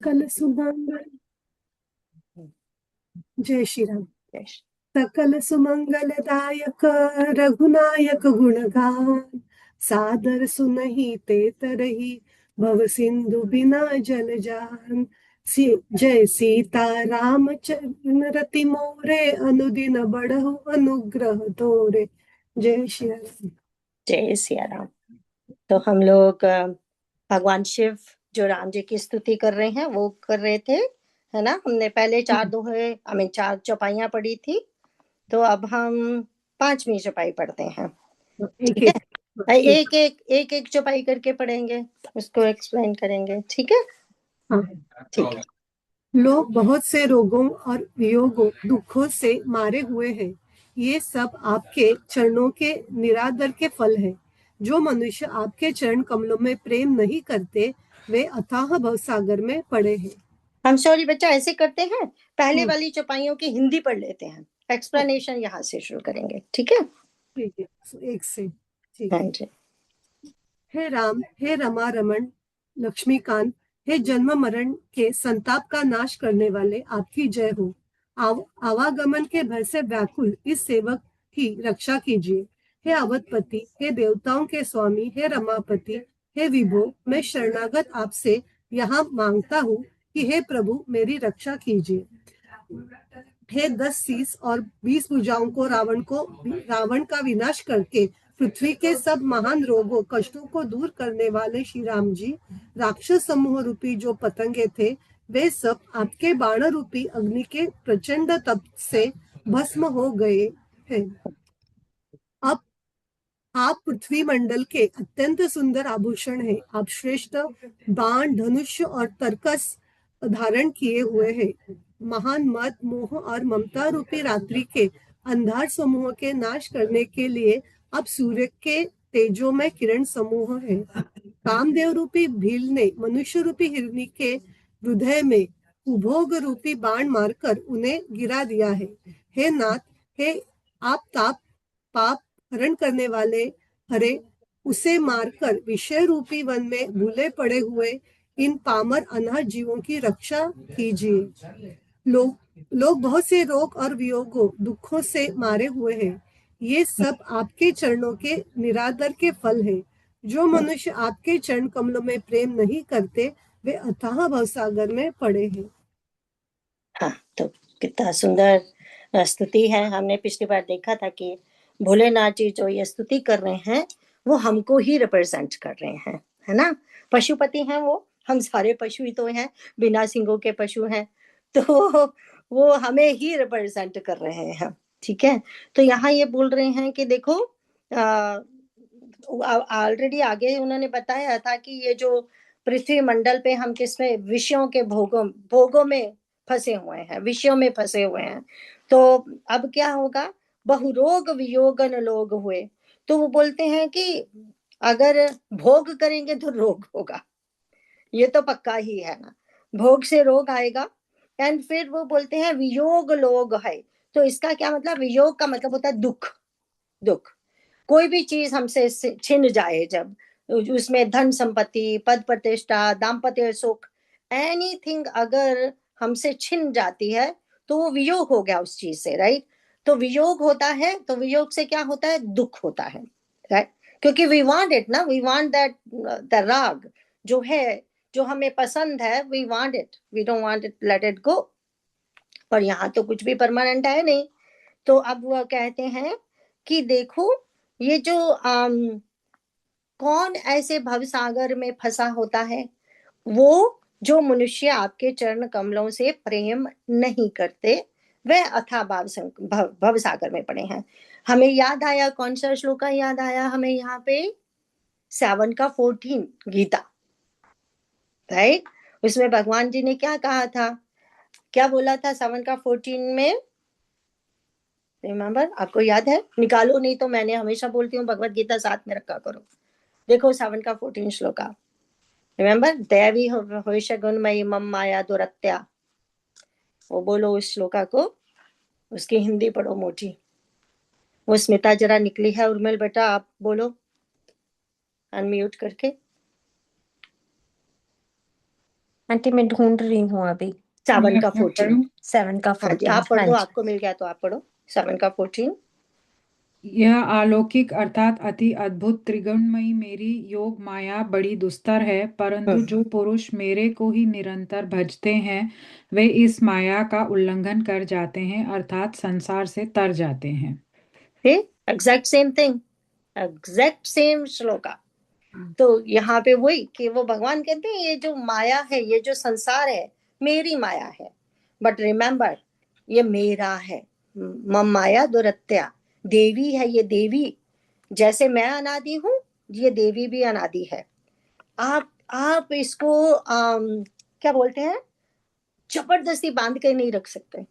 सकल सुमंगल। जय श्री राम। यश। सकल सुमंगलदायक रघुनायक गुणगान सादर सुनहि ते तरही भव सिंधु बिना जल जान। जय सीता रामचरण रति मोरे अनुदिन बढ़हु अनुग्रह तोरे। जय श्री राम। जय सिया राम। तो हम लोग भगवान शिव जो राम जी की स्तुति कर रहे हैं वो कर रहे थे, है ना। हमने पहले 4 दोहे, आई मीन 4 चौपाइयां पढ़ी थी। तो अब हम 5वीं चौपाई पढ़ते हैं। एक ठीक है। एक एक। एक एक चौपाई करके पढ़ेंगे, उसको एक्सप्लेन करेंगे। ठीक है। हाँ। ठीक है। लोग बहुत से रोगों और वियोगों दुखों से मारे हुए हैं। ये सब आपके चरणों के निरादर के फल है। जो मनुष्य आपके चरण कमलों में प्रेम नहीं करते वे अथाह भवसागर में पड़े हैं। हम सॉरी बच्चा, ऐसे करते हैं, पहले हम्म, वाली चौपाइयों की हिंदी पढ़ लेते हैं, एक्सप्लेनेशन यहाँ से शुरू करेंगे। ठीक है। ठीक है। एक से ठीक हाँ है। जी। हे राम, हे रमा रमण लक्ष्मीकांत, हे जन्म मरण के संताप का नाश करने वाले, आपकी जय हो। आवागमन के भय से व्याकुल इस सेवक की रक्षा कीजिए। हे अवधपति, हे देवताओं के स्वामी, हे रमापति, हे विभो, मैं शरणागत आपसे यहाँ मांगता हूँ कि हे प्रभु मेरी रक्षा कीजिए। हे 10 शीश और 20 भुजाओं को रावण का विनाश करके पृथ्वी के सब महान रोगों कष्टों को दूर करने वाले श्री राम जी, राक्षस समूह रूपी जो पतंगे थे वे सब आपके बाण रूपी अग्नि के प्रचंड तप से भस्म हो गए हैं। अब आप पृथ्वी मंडल के अत्यंत सुंदर आभूषण हैं। आप श्रेष्ठ बाण धनुष और तरकस धारण किए हुए हैं। महान मद मोह और ममता रूपी रात्रि के अंधार समूह के नाश करने के लिए आप सूर्य के तेजो में किरण समूह है। कामदेव रूपी भील ने मनुष्य रूपी हिरणी के हृदय में उभोग रूपी बाण मारकर उन्हें गिरा दिया है। हे नाथ, हे आप ताप पाप हरण करने वाले हरे, उसे मारकर विषय रूपी वन में भूले पड़े हुए इन पामर अनाथ जीवों की रक्षा कीजिए। लोग बहुत से रोग और वियोगों दुखों से मारे हुए हैं। ये सब आपके चरणों के निरादर के फल है। जो मनुष्य आपके चरण कमलों में प्रेम नहीं करते वे अथाह भवसागर में पड़े हैं। हाँ, तो कितना सुंदर स्तुति है। हमने पिछली बार देखा था कि भोलेनाथ जी जो ये स्तुति कर रहे हैं वो हमको ही रिप्रेजेंट कर रहे हैं, है ना। पशुपति हैं वो, हम सारे पशु ही तो हैं, बिना सिंगों के पशु हैं। तो वो हमें ही रिप्रेजेंट कर रहे हैं। ठीक है। तो यहाँ ये बोल रहे हैं कि देखो, ऑलरेडी आगे उन्होंने बताया था कि ये जो पृथ्वी मंडल पे हम किसमें विषयों के भोगों भोगों में फंसे हुए हैं, विषयों में फंसे हुए हैं। तो अब क्या होगा, बहुरोग वियोगन लोग हुए। तो वो बोलते हैं कि अगर भोग करेंगे तो रोग होगा, ये तो पक्का ही है ना, भोग से रोग आएगा। एंड फिर वो बोलते हैं वियोग लोग है। तो इसका क्या मतलब, वियोग का मतलब होता है दुख। दुख, कोई भी चीज हमसे छिन जाए, जब उसमें धन संपत्ति पद प्रतिष्ठा दाम्पत्य सुख एनीथिंग अगर हमसे छिन जाती है तो वो वियोग हो गया उस चीज से, राइट। तो वियोग होता है, तो वियोग से क्या होता है, दुख होता है, राइट। क्योंकि वी वांट इट ना, वी वांट दैट, द राग जो है, जो हमें पसंद है, we want it, we don't want it, let it go. पर यहाँ तो कुछ भी परमानेंट है नहीं। तो अब वह कहते हैं कि देखो, ये जो कौन ऐसे भवसागर में फंसा होता है, वो जो मनुष्य आपके चरण कमलों से प्रेम नहीं करते वह अथा भव सागर में पड़े हैं। हमें याद आया, कौन सा श्लोक याद आया हमें यहाँ पे, 7 का 14 गीता, राइट। उसमें भगवान जी ने क्या कहा था, क्या बोला था 7 का 14 में, रिमेम्बर, आपको याद है, निकालो, नहीं तो मैंने हमेशा बोलती हूँ भगवत गीता साथ में रखा करो। देखो 7 का 14 श्लोका, रिमेम्बर, दैवी होश गुणमयी मम माया दुरत्या। वो बोलो उस श्लोका को, उसकी हिंदी पढ़ो मोटी। वो स्मिता जरा निकली है, उर्मिल बेटा आप बोलो अनम्यूट करके। आंटी मैं ढूंढ रही हूँ अभी। 7 का 14। 7 का हाँ जी, 14। आप पढ़ हाँ लो, जी। आपको मिल गया तो आप पढ़ो 7 का 14। यह अलौकिक अर्थात अति अद्भुत त्रिगुणमयी मेरी योग माया बड़ी दुस्तर है, परंतु जो पुरुष मेरे को ही निरंतर भजते हैं वे इस माया का उल्लंघन कर जाते हैं, अर्थात संसार से तर जाते हैं। Exact same thing, exact same shloka. तो यहाँ पे वही कि वो भगवान कहते हैं ये जो माया है, ये जो संसार है, मेरी माया है, बट रिमेंबर ये मेरा है। मम माया दुरत्या, देवी है ये देवी, जैसे मैं अनादि हूं, ये देवी भी अनादि है। आप इसको क्या बोलते हैं, जबरदस्ती बांध के नहीं रख सकते।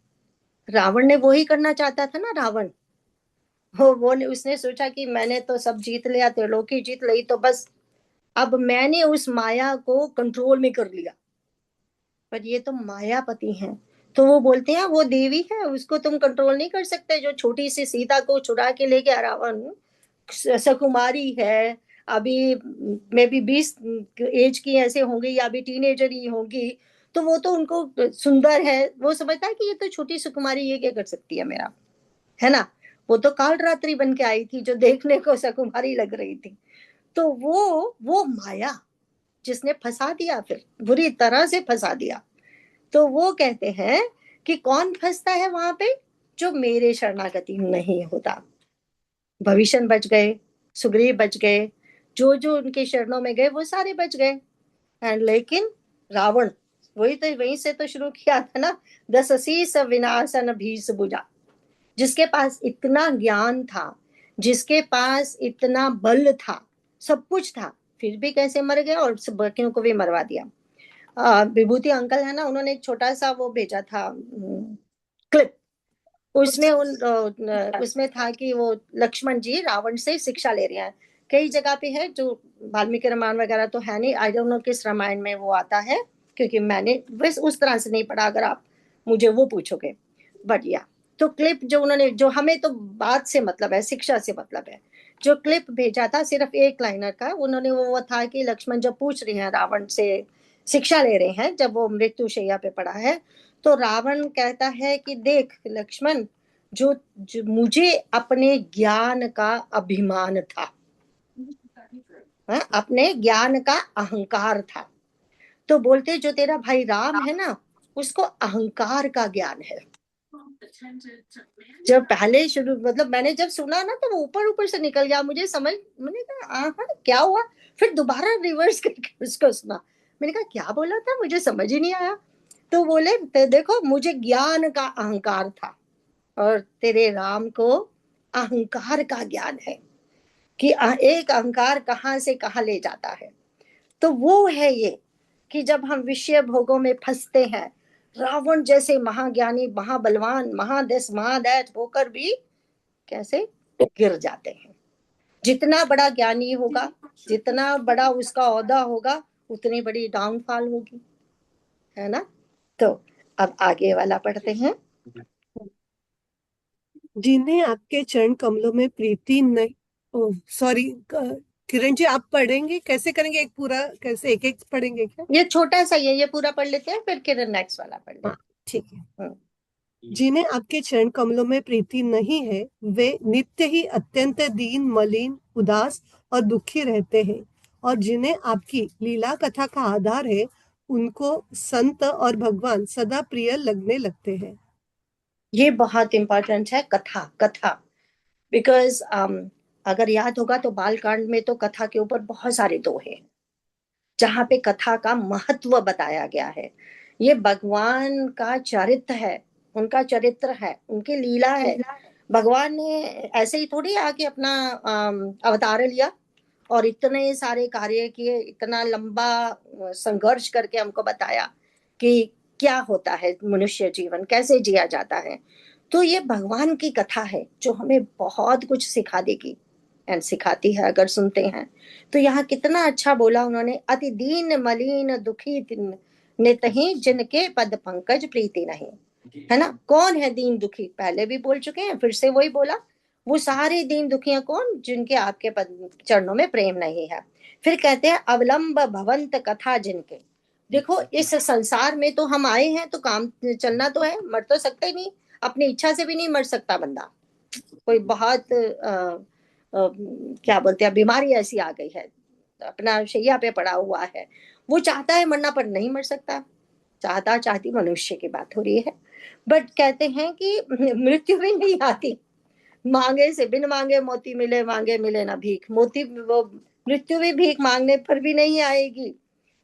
रावण ने वो ही करना चाहता था ना, रावण वो उसने सोचा कि मैंने तो सब जीत लिया, त्रिलोकी जीत ली, तो बस अब मैंने उस माया को कंट्रोल में कर लिया। पर ये तो मायापति हैं, तो वो बोलते हैं वो देवी है, उसको तुम कंट्रोल नहीं कर सकते। जो छोटी सी सीता को चुरा के ले गया रावण, सकुमारी है, अभी मे बी 20 एज की ऐसे होंगी या अभी टीनेजर ही होंगी, तो वो तो उनको सुंदर है, वो समझता है कि ये तो छोटी सुकुमारी, ये क्या कर सकती है मेरा, है ना। वो तो काल रात्रि बन के आई थी जो देखने को सकुमारी लग रही थी। तो वो माया जिसने फंसा दिया, फिर बुरी तरह से फंसा दिया। तो वो कहते हैं कि कौन फंसता है वहां पे, जो मेरे शरणागति नहीं होता। भविष्य बच गए, सुग्रीव बच गए, जो जो उनके शरणों में गए वो सारे बच गए। एंड लेकिन रावण, वही तो वहीं से तो शुरू किया था ना, 10 असीस विनाशन भीष बुझा। जिसके पास इतना ज्ञान था, जिसके पास इतना बल था, सब कुछ था, फिर भी कैसे मर गया, और बाकियों को भी मरवा दिया। विभूति अंकल है ना, उन्होंने एक छोटा सा वो भेजा था क्लिप, उसमें उसमें था कि वो लक्ष्मण जी रावण से शिक्षा ले रहे हैं। कई जगह पे है, जो वाल्मीकि रामायण वगैरह तो है नहीं, आई डोंट नो किस रामायण में वो आता है, क्योंकि मैंने बस उस तरह से नहीं पढ़ा, अगर आप मुझे वो पूछोगे। बट या तो क्लिप जो उन्होंने, जो हमें तो बात से मतलब है, शिक्षा से मतलब है, जो क्लिप भेजा था सिर्फ एक लाइनर का, उन्होंने वो था कि लक्ष्मण जब पूछ रहे हैं रावण से, शिक्षा ले रहे हैं, जब वो मृत्यु शैया पे पड़ा है, तो रावण कहता है कि देख लक्ष्मण, जो मुझे अपने ज्ञान का अभिमान था, अपने ज्ञान का अहंकार था। तो बोलते जो तेरा भाई राम है ना, उसको अहंकार का ज्ञान है। जब पहले शुरू मतलब मैंने जब सुना ना, तो वो ऊपर ऊपर से निकल गया, मुझे समझ, मैंने कहा क्या हुआ, फिर दोबारा रिवर्स करके उसको सुना, मैंने कहा क्या बोला था, मुझे समझ ही नहीं आया। तो बोले देखो मुझे ज्ञान का अहंकार था, और तेरे राम को अहंकार का ज्ञान है, कि एक अहंकार कहाँ से कहाँ ले जाता है। तो वो है ये कि जब हम विषय भोगों में फंसते हैं, रावण जैसे महाज्ञानी, महाबलवान, महादेश महादैत होकर भी कैसे गिर जाते हैं। जितना बड़ा ज्ञानी होगा, जितना बड़ा उसका ओहदा होगा, उतनी बड़ी डाउनफॉल होगी, है ना। तो अब आगे वाला पढ़ते हैं। जिन्हें आपके चरण कमलों में प्रीति नहीं, सॉरी किरण जी, आप पढ़ेंगे, कैसे करेंगे, एक पूरा कैसे एक एक पढ़ेंगे क्या? ये छोटा सा ये पूरा पढ़ लेते हैं, फिर किरण नेक्स्ट वाला पढ़ लेते हैं। ठीक है। जिन्हें आपके चरण कमलों में प्रीति नहीं है वे नित्य ही अत्यंत दीन, मलिन, उदास और दुखी रहते हैं, और जिन्हें आपकी लीला कथा का आधार है उनको संत और भगवान सदा प्रिय लगने लगते हैं। ये बहुत इंपॉर्टेंट है, कथा कथा, बिकॉज अगर याद होगा तो बालकांड में तो कथा के ऊपर बहुत सारे दोहे हैं, जहाँ पे कथा का महत्व बताया गया है। ये भगवान का चरित्र है, उनका चरित्र है, उनकी लीला है। भगवान ने ऐसे ही थोड़ी आके अपना अवतार लिया और इतने सारे कार्य किए, इतना लंबा संघर्ष करके हमको बताया कि क्या होता है मनुष्य जीवन, कैसे जिया जाता है। तो ये भगवान की कथा है जो हमें बहुत कुछ सिखा देगी एंड सिखाती है अगर सुनते हैं। तो यहाँ कितना अच्छा बोला उन्होंने, अति दीन मलिन दुखी नितहि जिनके पद पंकज प्रीति नहीं, है ना। कौन है दीन दुखी, पहले भी बोल चुके हैं, फिर से वही बोला, वो सारे दीन दुखियां कौन, जिनके आपके पद चरणों में प्रेम नहीं है। फिर कहते हैं अवलंब भवंत कथा जिनके, देखो इस संसार में तो हम आए हैं, तो काम चलना तो है, मर तो सकते नहीं, अपनी इच्छा से भी नहीं मर सकता बंदा। कोई बहुत क्या बोलते हैं, बीमारी ऐसी आ गई है, अपना शैया पे पड़ा हुआ है, वो चाहता है मरना पर नहीं मर सकता। चाहता चाहती मनुष्य की बात हो रही है। बट कहते हैं कि मृत्यु भी नहीं आती, मांगे से बिन मांगे मोती मिले, मांगे मिले ना भीख। मोती वो मृत्यु भी भीख मांगने पर भी नहीं आएगी।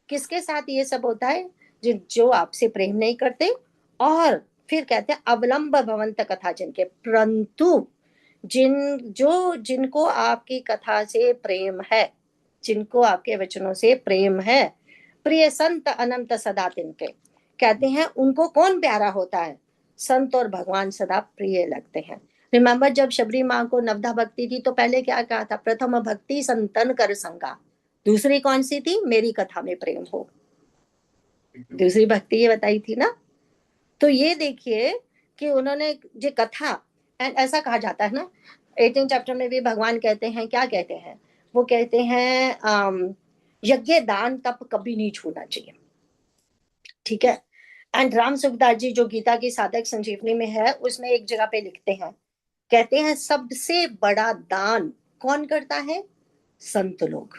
किसके साथ ये सब होता है? जो आपसे प्रेम नहीं करते। और फिर कहते हैं अवलंब भवंत कथा जिनके, परंतु जिनको आपकी कथा से प्रेम है, जिनको आपके वचनों से प्रेम है, प्रिय संत अनंत सदा तिनके, कहते हैं उनको कौन प्यारा होता है? संत और भगवान सदा प्रिय लगते हैं। रिमेम्बर जब शबरी माँ को नवधा भक्ति थी तो पहले क्या कहा था? प्रथम भक्ति संतन कर संगा। दूसरी कौन सी थी? मेरी कथा में प्रेम हो। दूसरी भक्ति ये बताई थी ना। तो ये देखिए कि उन्होंने जो कथा, एंड ऐसा कहा जाता है ना 18 चैप्टर में भी भगवान कहते हैं, क्या कहते हैं? वो कहते हैं यज्ञ दान तप कभी नहीं छूना चाहिए, ठीक है। एंड राम सुखदास जी जो गीता की साधक संजीवनी में है, उसमें एक जगह पे लिखते हैं, कहते हैं सबसे बड़ा दान कौन करता है? संत लोग,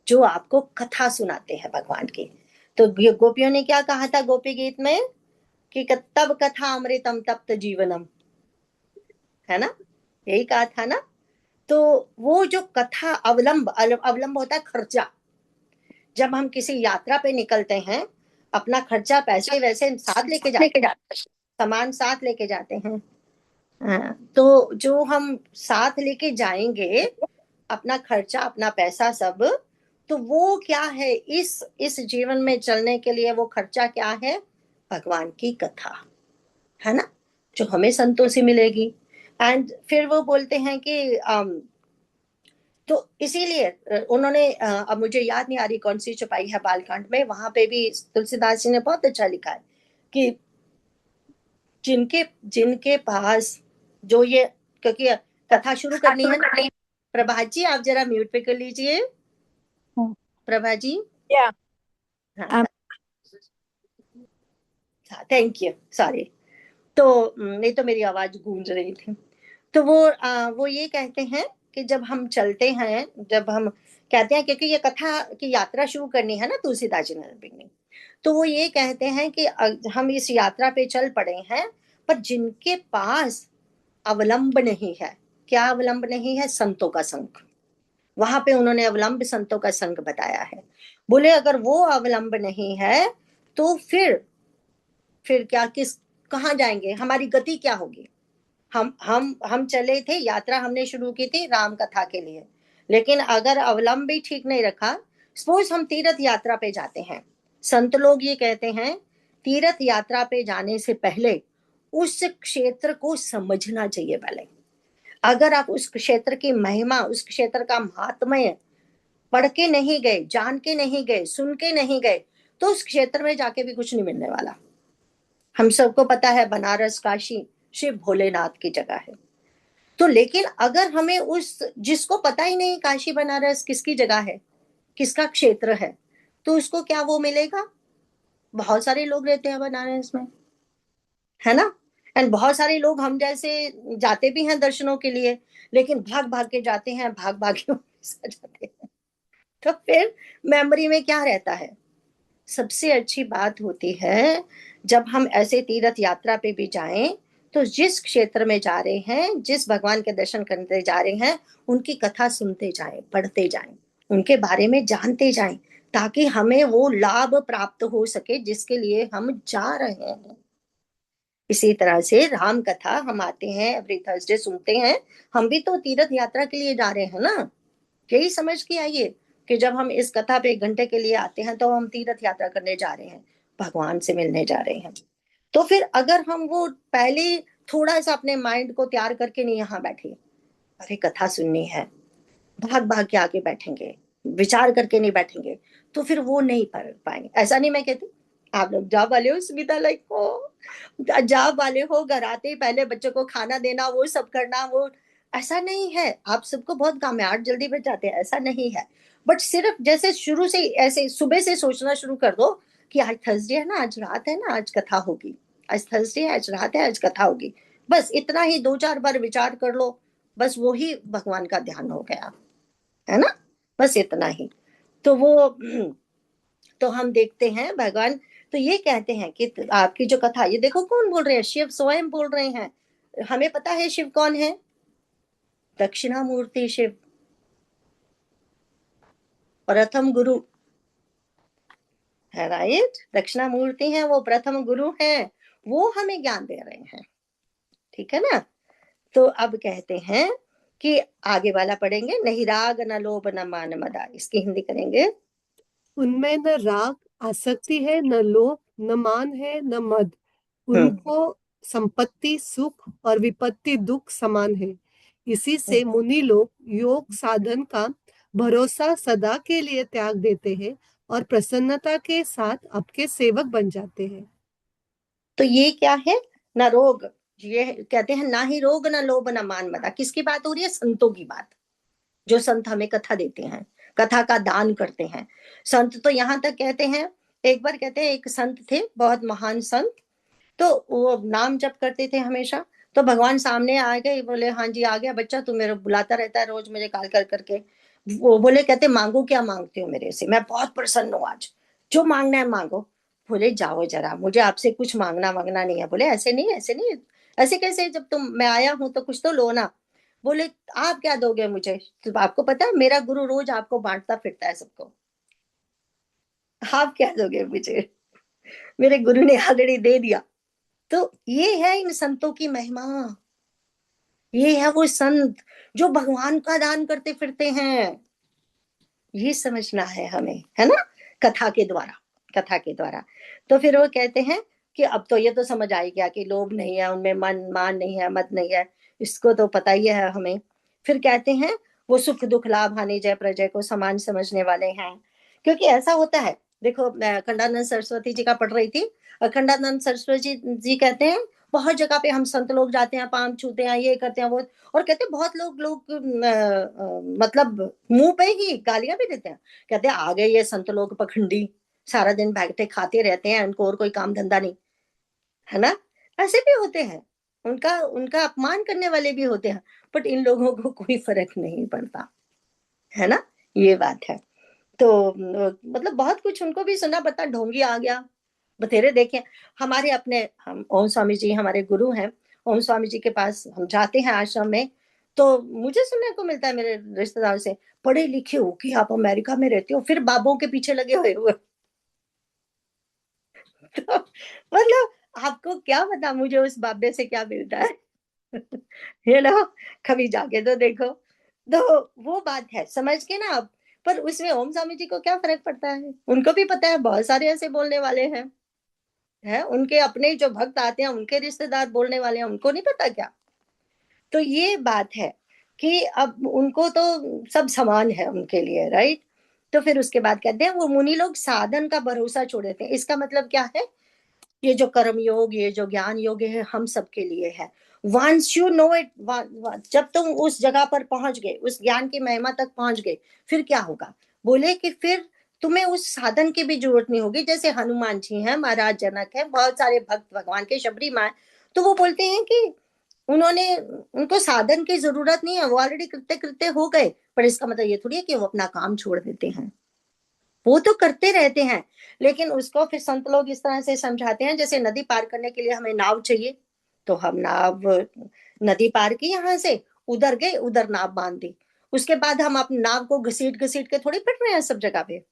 जो आपको कथा सुनाते हैं भगवान की। तो गोपियों ने क्या कहा था गोपी गीत में कि तब कथा अमृतम तप्त जीवनम, है ना, यही कहा था ना। तो वो जो कथा अवलंब, अवलंब होता है खर्चा। जब हम किसी यात्रा पे निकलते हैं, अपना खर्चा पैसे वैसे साथ लेके जाते हैं, सामान साथ लेके जाते हैं। तो जो हम साथ लेके जाएंगे, अपना खर्चा अपना पैसा सब, तो वो क्या है? इस जीवन में चलने के लिए वो खर्चा क्या है? भगवान की कथा, है ना, जो हमें संतों से मिलेगी। एंड फिर वो बोलते हैं कि तो इसीलिए उन्होंने अब मुझे याद नहीं आ रही कौन सी छुपाई है बालकांड में, वहां पे भी तुलसीदास जी ने बहुत अच्छा लिखा है कि जिनके जिनके पास जो ये, क्योंकि कथा शुरू करनी है ना। प्रभा जी आप जरा म्यूट पे कर लीजिए। प्रभा जी, या हाँ, थैंक यू, सॉरी। तो नहीं तो मेरी आवाज गूंज रही थी। तो वो ये कहते हैं कि जब हम चलते हैं, जब हम कहते हैं, क्योंकि ये कथा की यात्रा शुरू करनी है ना तुलसीदास जी ने, तो वो ये कहते हैं कि हम इस यात्रा पे चल पड़े हैं, पर जिनके पास अवलंब नहीं है, क्या अवलंब नहीं है? संतों का संग। वहां पे उन्होंने अवलंब संतों का संग बताया है। बोले अगर वो अवलंब नहीं है तो फिर क्या, कहाँ जाएंगे? हमारी गति क्या होगी? हम चले थे, यात्रा हमने शुरू की थी राम कथा के लिए, लेकिन अगर अवलंब भी ठीक नहीं रखा, सपोज हम तीर्थ यात्रा पे जाते हैं, संत लोग ये कहते हैं तीर्थ यात्रा पे जाने से पहले उस क्षेत्र को समझना चाहिए पहले। अगर आप उस क्षेत्र की महिमा, उस क्षेत्र का महात्म्य पढ़ के नहीं गए, जान के नहीं गए, सुन के नहीं गए, तो उस क्षेत्र में जाके भी कुछ नहीं मिलने वाला। हम सबको पता है बनारस काशी शिव भोलेनाथ की जगह है। तो लेकिन अगर हमें जिसको पता ही नहीं काशी बनारस किसकी जगह है, किसका क्षेत्र है, तो उसको क्या वो मिलेगा? बहुत सारे लोग रहते हैं बनारस में, है ना। एंड बहुत सारे लोग हम जैसे जाते भी हैं दर्शनों के लिए, लेकिन भाग भाग के जाते हैं, भाग भाग के जाते हैं। तो फिर मेमोरी में क्या रहता है? सबसे अच्छी बात होती है जब हम ऐसे तीर्थ यात्रा पे भी जाएं, तो जिस क्षेत्र में जा रहे हैं, जिस भगवान के दर्शन करने जा रहे हैं, उनकी कथा सुनते जाएं, पढ़ते जाएं, उनके बारे में जानते जाएं, ताकि हमें वो लाभ प्राप्त हो सके जिसके लिए हम जा रहे हैं। इसी तरह से राम कथा हम आते हैं, एवरी थर्सडे सुनते हैं। हम भी तो तीर्थ यात्रा के लिए जा रहे हैं ना। यही समझ के आइए कि जब हम इस कथा पे 1 घंटे के लिए आते हैं तो हम तीर्थ यात्रा करने जा रहे हैं, भगवान से मिलने जा रहे हैं। तो फिर अगर हम वो पहले थोड़ा सा अपने माइंड को तैयार करके नहीं यहाँ बैठे, अरे कथा सुननी है, भाग भाग के आके बैठेंगे, विचार करके नहीं बैठेंगे, तो फिर वो नहीं पढ़ पाएंगे। ऐसा नहीं मैं कहती, आप लोग जॉब वाले हो, सुविधा लाइक हो, जॉब वाले हो, घर आते ही पहले बच्चों को खाना देना, वो सब करना, वो ऐसा नहीं है। आप सबको बहुत काम है, 8 जल्दी बच जाते हैं, ऐसा नहीं है। बट सिर्फ जैसे शुरू से ऐसे सुबह से सोचना शुरू कर दो कि आज थर्सडे है ना, आज रात है ना, आज कथा होगी, आज थर्सडे है, आज रात है, आज कथा होगी। बस इतना ही 2-4 बार विचार कर लो, बस वो ही भगवान का ध्यान हो गया, है ना, बस इतना ही। तो वो तो हम देखते हैं भगवान तो ये कहते हैं कि आपकी जो कथा, ये देखो कौन बोल रहे हैं, शिव स्वयं बोल रहे हैं। हमें पता है शिव कौन है, दक्षिणामूर्ति शिव, प्रथम गुरु है, राइट, दक्षिणामूर्ति हैं वो, प्रथम गुरु हैं, वो हमें ज्ञान दे रहे हैं, ठीक है ना। तो अब कहते हैं कि आगे वाला पढ़ेंगे, नहीं राग न लोभ न मान मदा, इसकी हिंदी करेंगे। उनमें न राग आसक्ति है, न लोभ, न मान है, न मद। उनको संपत्ति सुख और विपत्ति दुख समान है। इसी से मुनि लोग योग साधन का भरोसा सदा के लिए त्याग देते हैं और प्रसन्नता के साथ आपके सेवक बन जाते हैं। तो ये क्या है, ना रोग, ये कहते हैं ना ही रोग ना लोभ ना मान मदा। किसकी बात हो रही है, संतों की बात, जो संत हमें कथा देते हैं, कथा का दान करते हैं। संत तो यहाँ तक कहते हैं, एक बार कहते हैं एक संत थे, बहुत महान संत, तो वो नाम जप करते थे हमेशा। तो भगवान सामने आ गए, बोले हाँ जी आ गया बच्चा, तू मेरे बुलाता रहता है रोज मुझे कॉल कर करके। वो बोले, कहते मांगो क्या मांगते हो मेरे से, मैं बहुत प्रसन्न हूँ आज, जो मांगना है मांगो। बोले जाओ जरा, मुझे आपसे कुछ मांगना मांगना नहीं है। बोले ऐसे नहीं, ऐसे नहीं, ऐसे कैसे, जब तुम मैं आया हूँ तो कुछ तो लो ना। बोले आप क्या दोगे मुझे, तो आपको पता है मेरा गुरु रोज आपको बांटता फिरता है सबको, आप क्या दोगे मुझे, मेरे गुरु ने ऑलरेडी दे दिया। तो ये है इन संतों की महिमा, ये है वो संत जो भगवान का दान करते फिरते हैं, ये समझना है हमें, है ना, कथा के द्वारा, कथा के द्वारा। तो फिर वो कहते हैं कि अब तो ये तो समझ आ ही गया कि लोभ नहीं है उनमें, मन मान नहीं है, मत नहीं है, इसको तो पता ही है हमें। फिर कहते हैं वो सुख दुख लाभ हानि जय प्रजय को समान समझने वाले हैं। क्योंकि ऐसा होता है, देखो मैं अखंडानंद सरस्वती जी का पढ़ रही थी, अखंडानंद सरस्वती जी कहते हैं बहुत जगह पे हम संत लोग जाते हैं, पांव छूते हैं, ये करते हैं वो, और कहते हैं बहुत लोग मतलब मुंह पे ही गालियां भी देते हैं, कहते हैं आ गए ये संत लोग पखंडी, सारा दिन बैठते खाते रहते हैं, उनको और कोई काम धंधा नहीं, है ना, ऐसे भी होते हैं, उनका उनका अपमान करने वाले भी होते हैं, बट इन लोगों को कोई फर्क नहीं पड़ता, है ना, ये बात है। तो मतलब बहुत कुछ उनको भी सुना पता, ढोंगी आ गया बतेरे देखे। हमारे अपने हम ओम स्वामी जी हमारे गुरु हैं, ओम स्वामी जी के पास हम जाते हैं आश्रम में, तो मुझे सुनने को मिलता है मेरे रिश्तेदार से, पढ़े लिखे हो कि आप अमेरिका में रहते हो, फिर बाबों के पीछे लगे हुए तो मतलब आपको क्या पता मुझे उस बाबे से क्या मिलता है ये लो, कभी जाके तो देखो। तो वो बात है, समझ के ना आप। पर उसमें ओम स्वामी जी को क्या फर्क पड़ता है, उनको भी पता है बहुत सारे ऐसे बोलने वाले हैं, है उनके अपने जो भक्त आते हैं, उनके रिश्तेदार बोलने वाले हैं, उनको नहीं पता क्या। तो ये बात है कि अब उनको तो सब समान है उनके लिए, राइट। तो फिर उसके बाद कहते हैं वो मुनि लोग साधन का भरोसा छोड़ देते हैं। इसका मतलब क्या है, ये जो कर्म योग, ये जो ज्ञान योग है, हम सबके लिए है। वंस यू नो इट, जब तुम उस जगह पर पहुंच गए, उस ज्ञान की महिमा तक पहुंच गए, फिर क्या होगा, बोले कि फिर तुम्हें उस साधन की भी जरूरत नहीं होगी। जैसे हनुमान जी हैं, महाराज जनक है, बहुत सारे भक्त भगवान के, शबरी माँ, तो वो बोलते हैं कि उन्होंने, उनको साधन की जरूरत नहीं है, वो ऑलरेडी कृत्य कृत्य हो गए। पर इसका मतलब ये थोड़ी है कि वो अपना काम छोड़ देते हैं, वो तो करते रहते हैं। लेकिन उसको फिर संत लोग इस तरह से समझाते हैं, जैसे नदी पार करने के लिए हमें नाव चाहिए, तो हम नाव, नदी पार की यहाँ से, उधर गए, उधर नाव बांध दी, उसके बाद हम अपनी नाव को घसीट घसीट के थोड़ी फिर रहे हैं सब जगह पे।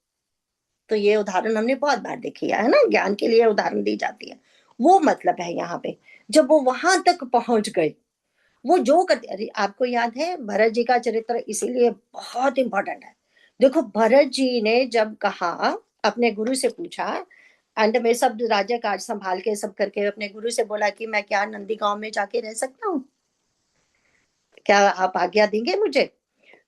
तो ये उदाहरण हमने बहुत बार देखी है ना, ज्ञान के लिए उदाहरण दी जाती है। वो मतलब है यहाँ पे, जब वो वहां तक पहुंच गए, वो जो करते, अरे आपको याद है भरत जी का चरित्र इसीलिए बहुत इंपॉर्टेंट है। देखो भरत जी ने जब कहा, अपने गुरु से पूछा, एंड में सब राज्य कार्य संभाल के सब करके अपने गुरु से बोला कि मैं क्या नंदी गांव में जाके रह सकता हूँ, क्या आप आज्ञा देंगे मुझे।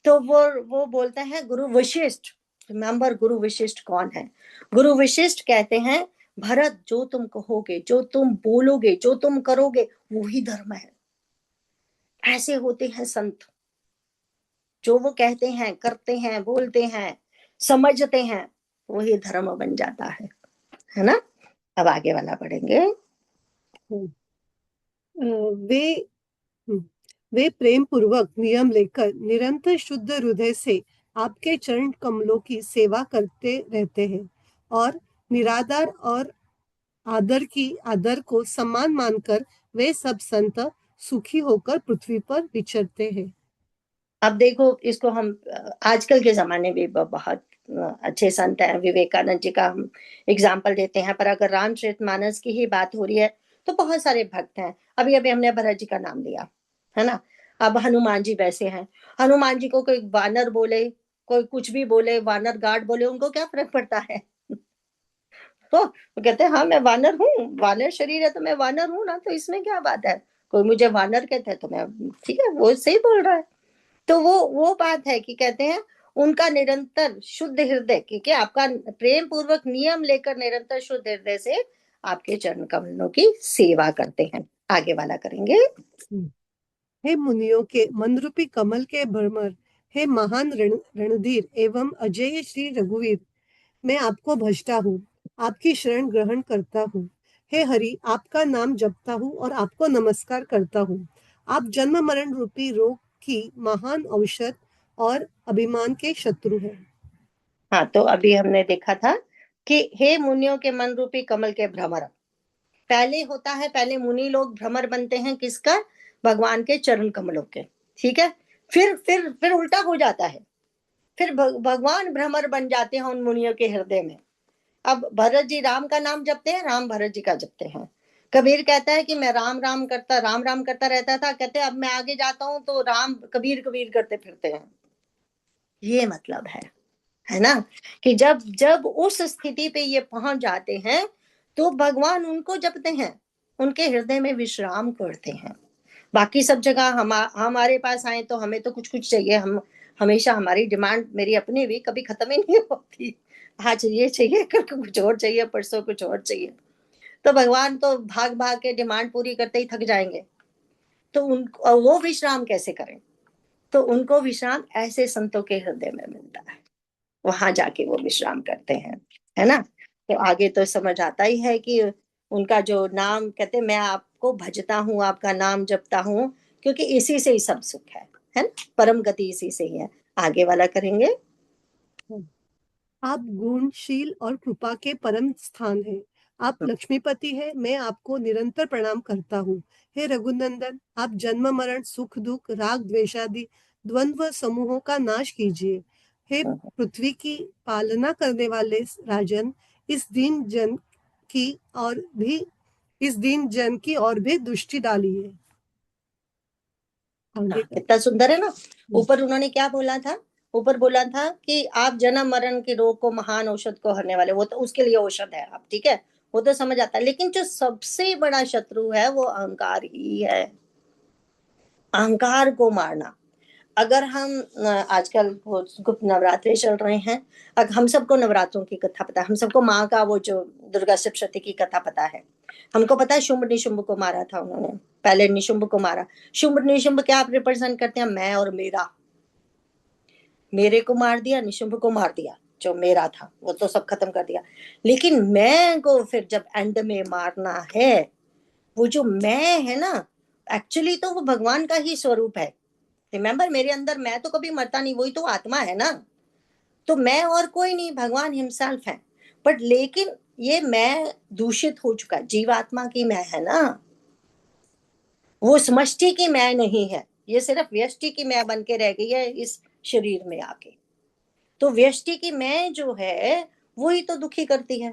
तो वो बोलते हैं गुरु वशिष्ठ, रिमेंबर गुरु वशिष्ठ कौन है, गुरु वशिष्ठ कहते हैं भरत जो तुम कहोगे, जो तुम बोलोगे, जो तुम करोगे, वही धर्म है। ऐसे होते हैं संत, जो वो कहते हैं, करते हैं, बोलते हैं, समझते हैं, वही धर्म बन जाता है है ना। अब आगे वाला पढ़ेंगे। वे वे प्रेम पूर्वक नियम लेकर निरंतर शुद्ध हृदय से आपके चरण कमलों की सेवा करते रहते हैं और निराधार और आदर को सम्मान मानकर वे सब संत सुखी होकर पृथ्वी पर विचरते हैं। अब देखो, इसको हम आजकल के जमाने में बहुत अच्छे संत हैं, विवेकानंद जी का हम एग्जाम्पल देते हैं, पर अगर रामचरितमानस की ही बात हो रही है तो बहुत सारे भक्त हैं। अभी अभी हमने भरत जी का नाम लिया, है ना। अब हनुमान जी वैसे हैं। हनुमान जी को कोई वानर बोले, कोई कुछ भी बोले, वानर गार्ड बोले, उनको क्या फर्क पड़ता है। तो कहते हैं हाँ मैं वानर हूँ, वानर शरीर है तो मैं वानर हूँ ना, तो इसमें क्या बात है। कोई मुझे वानर कहते हैं तो मैं, ठीक है, वो सही बोल रहा है। तो वो बात है कि कहते हैं उनका निरंतर शुद्ध हृदय, क्योंकि आपका प्रेम पूर्वक नियम लेकर निरंतर शुद्ध हृदय से आपके चरण कमलों की सेवा करते हैं। आगे वाला करेंगे। हे मुनियों के मनरूपी कमल के भ्रमर, हे महान रणधीर एवं अजय श्री रघुवीर, मैं आपको भजता हूँ, आपकी शरण ग्रहण करता हूँ। हे हरि, आपका नाम जपता हूँ और आपको नमस्कार करता हूँ। आप जन्म मरण रूपी रोग की महान औषध और अभिमान के शत्रु हैं। हाँ, तो अभी हमने देखा था कि हे मुनियों के मन रूपी कमल के भ्रमर, पहले होता है, पहले मुनि लोग भ्रमर बनते हैं किसका, भगवान के चरण कमलों के, ठीक है। फिर उल्टा हो जाता है, फिर भगवान भ्रमर बन जाते हैं उन मुनियों के हृदय में। अब भरत जी राम का नाम जपते हैं, राम भरत जी का जपते हैं। कबीर कहता है कि मैं राम राम करता रहता था, कहते अब मैं आगे जाता हूं तो राम कबीर कबीर करते फिरते हैं। ये मतलब है ना, कि जब जब उस स्थिति पे ये पहुंच जाते हैं तो भगवान उनको जपते हैं, उनके हृदय में विश्राम करते हैं। बाकी सब जगह हमारे पास आए तो हमें तो कुछ कुछ चाहिए, हम हमेशा हमारी डिमांड, मेरी अपनी भी कभी खत्म ही नहीं होती। आज ये चाहिए, कल कुछ और चाहिए, परसों कुछ और चाहिए। तो भगवान तो भाग भाग के डिमांड पूरी करते ही थक जाएंगे, तो वो विश्राम कैसे करें। तो उनको विश्राम ऐसे संतों के हृदय में मिलता है, वहां जाके वो विश्राम करते हैं, है ना। तो आगे तो समझ आता ही है कि उनका जो नाम, कहते मैं आपको भजता हूँ, आपका नाम जपता हूँ, क्योंकि इसी से ही सब सुख है ना, परम गति इसी से ही है। आगे वाला करेंगे। आप गुणशील और कृपा के परम स्थान हैं। आप लक्ष्मीपति हैं, मैं आपको निरंतर प्रणाम करता हूँ। हे रघुनंदन, आप जन्म मरण सुख दुख राग द्वेषादि द्वंद्व समूहों का नाश कीजिए। हे पृथ्वी की पालना करने वाले राजन, इस दीन जन की और भी इस दीन जन की और भी दृष्टि डालिए। आगे का कितना सुंदर है ना। ऊपर उन्होंने क्या बोला था, ऊपर बोला था कि आप जन्म मरण के रोग को, महान औषध को हरने वाले, वो तो उसके लिए औषध है आप, ठीक है, वो तो समझ आता है। लेकिन जो सबसे बड़ा शत्रु है वो अहंकार ही है, अहंकार को मारना। अगर हम आजकल गुप्त नवरात्रे चल रहे हैं, अगर हम सबको नवरात्रों की कथा पता है, हम सबको माँ का वो जो दुर्गा सप्तशती की कथा पता है, हमको पता है शुंभ निशुंभ को मारा था उन्होंने, पहले निशुंभ को मारा। शुंभ निशुंभ क्या रिप्रेजेंट करते हैं, मैं और मेरा, मेरे को मार दिया, निशुंभ को मार दिया, जो मेरा था वो तो सब खत्म कर दिया। लेकिन मैं को फिर जब एंड में मारना है, वो जो मैं है ना, एक्चुअली तो वो भगवान का ही स्वरूप है। रिमेंबर, मेरे अंदर मैं तो कभी मरता नहीं, वही तो आत्मा है ना। तो मैं और कोई नहीं, भगवान हिमसेल्फ है। बट लेकिन ये मैं दूषित हो चुका, जीवात्मा की मैं है ना, वो समष्टि की मैं नहीं है, ये सिर्फ व्यष्टि की मैं बन के रह गई है इस शरीर में आके। तो व्यष्टि की मैं जो है वही तो दुखी करती है,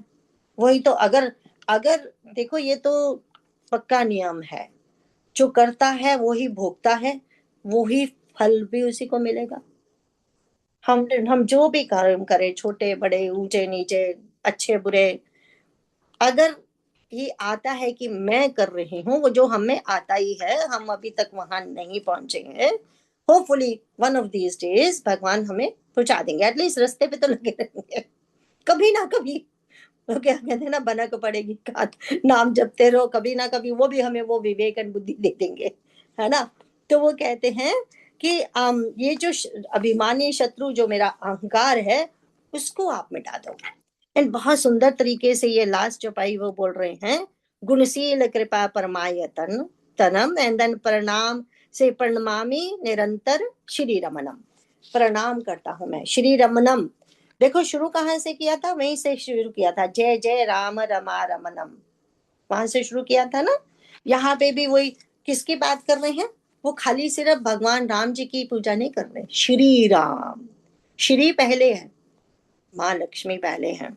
वही तो, अगर अगर देखो ये तो पक्का नियम है, जो करता है वही भोगता है, वही फल भी उसी को मिलेगा। हम जो भी कर्म करें, छोटे बड़े ऊंचे नीचे अच्छे बुरे, अगर ये आता है कि मैं कर रही हूँ, वो जो हमें आता ही है, हम अभी तक वहां नहीं पहुंचे हैं, hopefully one of these days भगवान हमें पहुंचा देंगे, एटलीस्ट रास्ते पे तो लगे रहेंगे कभी ना कभी। तो क्या कहते हैं ना, बनक पड़ेगी काट, नाम जपते रहो, कभी ना कभी वो भी हमें वो विवेक और बुद्धि दे देंगे, है ना। तो वो कहते हैं कि ये जो अभिमानी शत्रु जो मेरा अहंकार है, उसको आप मिटा दो। एंड बहुत सुंदर तरीके से ये लास्ट चौपाई वो बोल रहे हैं, गुणशील कृपा परमायतन तनम, एंड देन प्रणाम से प्रणमामि निरंतर श्री रमनम, प्रणाम करता हूं मैं श्री रमनम। देखो शुरू कहाँ से किया था, वहीं से शुरू किया था, जय जय राम रमा रमनम, वहां से शुरू किया था ना। यहाँ पे भी वही, किसकी बात कर रहे हैं, वो खाली सिर्फ भगवान राम जी की पूजा नहीं कर रहे, श्री राम, श्री पहले है, माँ लक्ष्मी पहले है,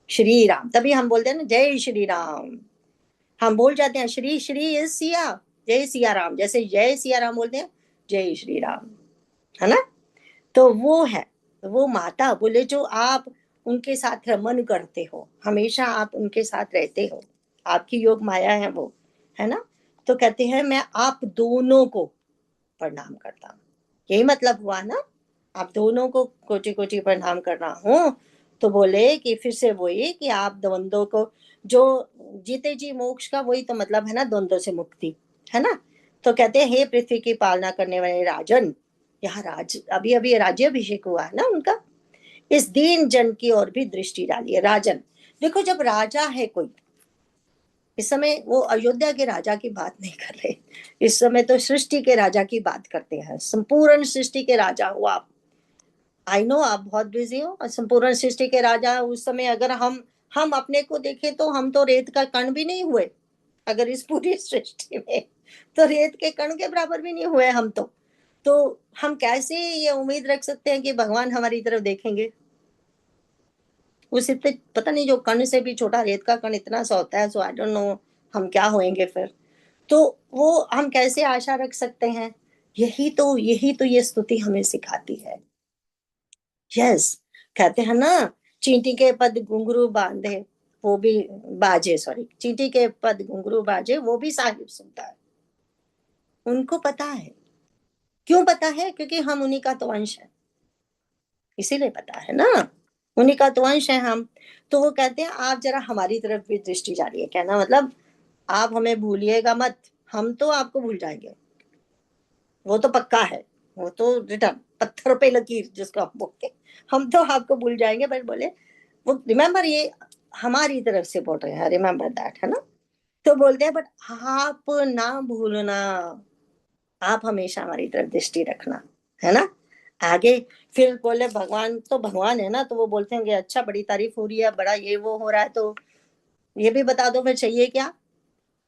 श्री राम, तभी हम बोलते हैं ना जय श्री राम, हम बोल जाते हैं श्री श्री इज सिया, जय सिया राम, जैसे जय सिया राम बोलते हैं, जय श्री राम, है ना। तो वो है, वो माता बोले जो आप उनके साथ रमन करते हो, हमेशा आप उनके साथ रहते हो, आपकी योग माया है वो, है ना। तो कहते हैं मैं आप दोनों को प्रणाम करता हूँ, यही मतलब हुआ ना, आप दोनों को कोटि कोटि प्रणाम कर रहा हूँ। तो बोले कि फिर से वही कि आप द्वंद्वों को, जो जीते जी मोक्ष का वही तो मतलब है ना, द्वंद्व से मुक्ति, है ना। तो कहते हैं हे पृथ्वी की पालना करने वाले राजन, यहाँ अभी अभी राज्याभिषेक हुआ है ना उनका, इस दीन जन की ओर भी दृष्टि डालिए। राजन, देखो जब राजा है कोई, इस समय वो अयोध्या के राजा की बात नहीं कर रहे, इस समय तो सृष्टि के राजा की बात करते हैं, संपूर्ण सृष्टि के राजा हो आप। आई नो आप बहुत बिजी हो, और संपूर्ण सृष्टि के राजा उस समय, अगर हम अपने को देखें तो हम तो रेत का कण भी नहीं हुए, अगर इस पूरी सृष्टि में तो रेत के कण के बराबर भी नहीं हुए हम तो हम कैसे ये उम्मीद रख सकते हैं कि भगवान हमारी तरफ देखेंगे। उस इतने पता नहीं, जो कण से भी छोटा रेत का कण इतना सा होता है, सो आई डोंट नो हम क्या होंगे फिर। तो वो हम कैसे आशा रख सकते हैं, यही तो ये स्तुति हमें सिखाती है। यस, कहते हैं ना, चींटी के पद घुंघरू बांधे वो भी बाजे, सॉरी, चींटी के पद घुंघरू बाजे वो भी साहिब सुनता है। उनको पता है, क्यों पता है, क्योंकि हम उन्हीं का तो अंश है, इसीलिए पता है ना, उन्हीं का तो अंश है हम। तो वो कहते हैं आप जरा हमारी तरफ भी दृष्टि डालिए, कहना मतलब आप हमें भूलिएगा मत, हम तो आपको भूल जाएंगे, वो तो पक्का है, वो तो रिटर्न पत्थर पे लकीर जिसको हम बोलते हैं, हम तो आपको भूल जाएंगे। बट बोले वो रिमेम्बर, ये हमारी तरफ से बोल रहे हैं, रिमेम्बर दैट, है ना। तो बोलते हैं बट आप ना भूलना, आप हमेशा हमारी तरफ दृष्टि रखना, है ना। आगे फिर बोले भगवान तो भगवान है ना, तो वो बोलते हैं कि अच्छा बड़ी तारीफ हो रही है, बड़ा ये वो हो रहा है, तो ये भी बता दो फिर चाहिए क्या।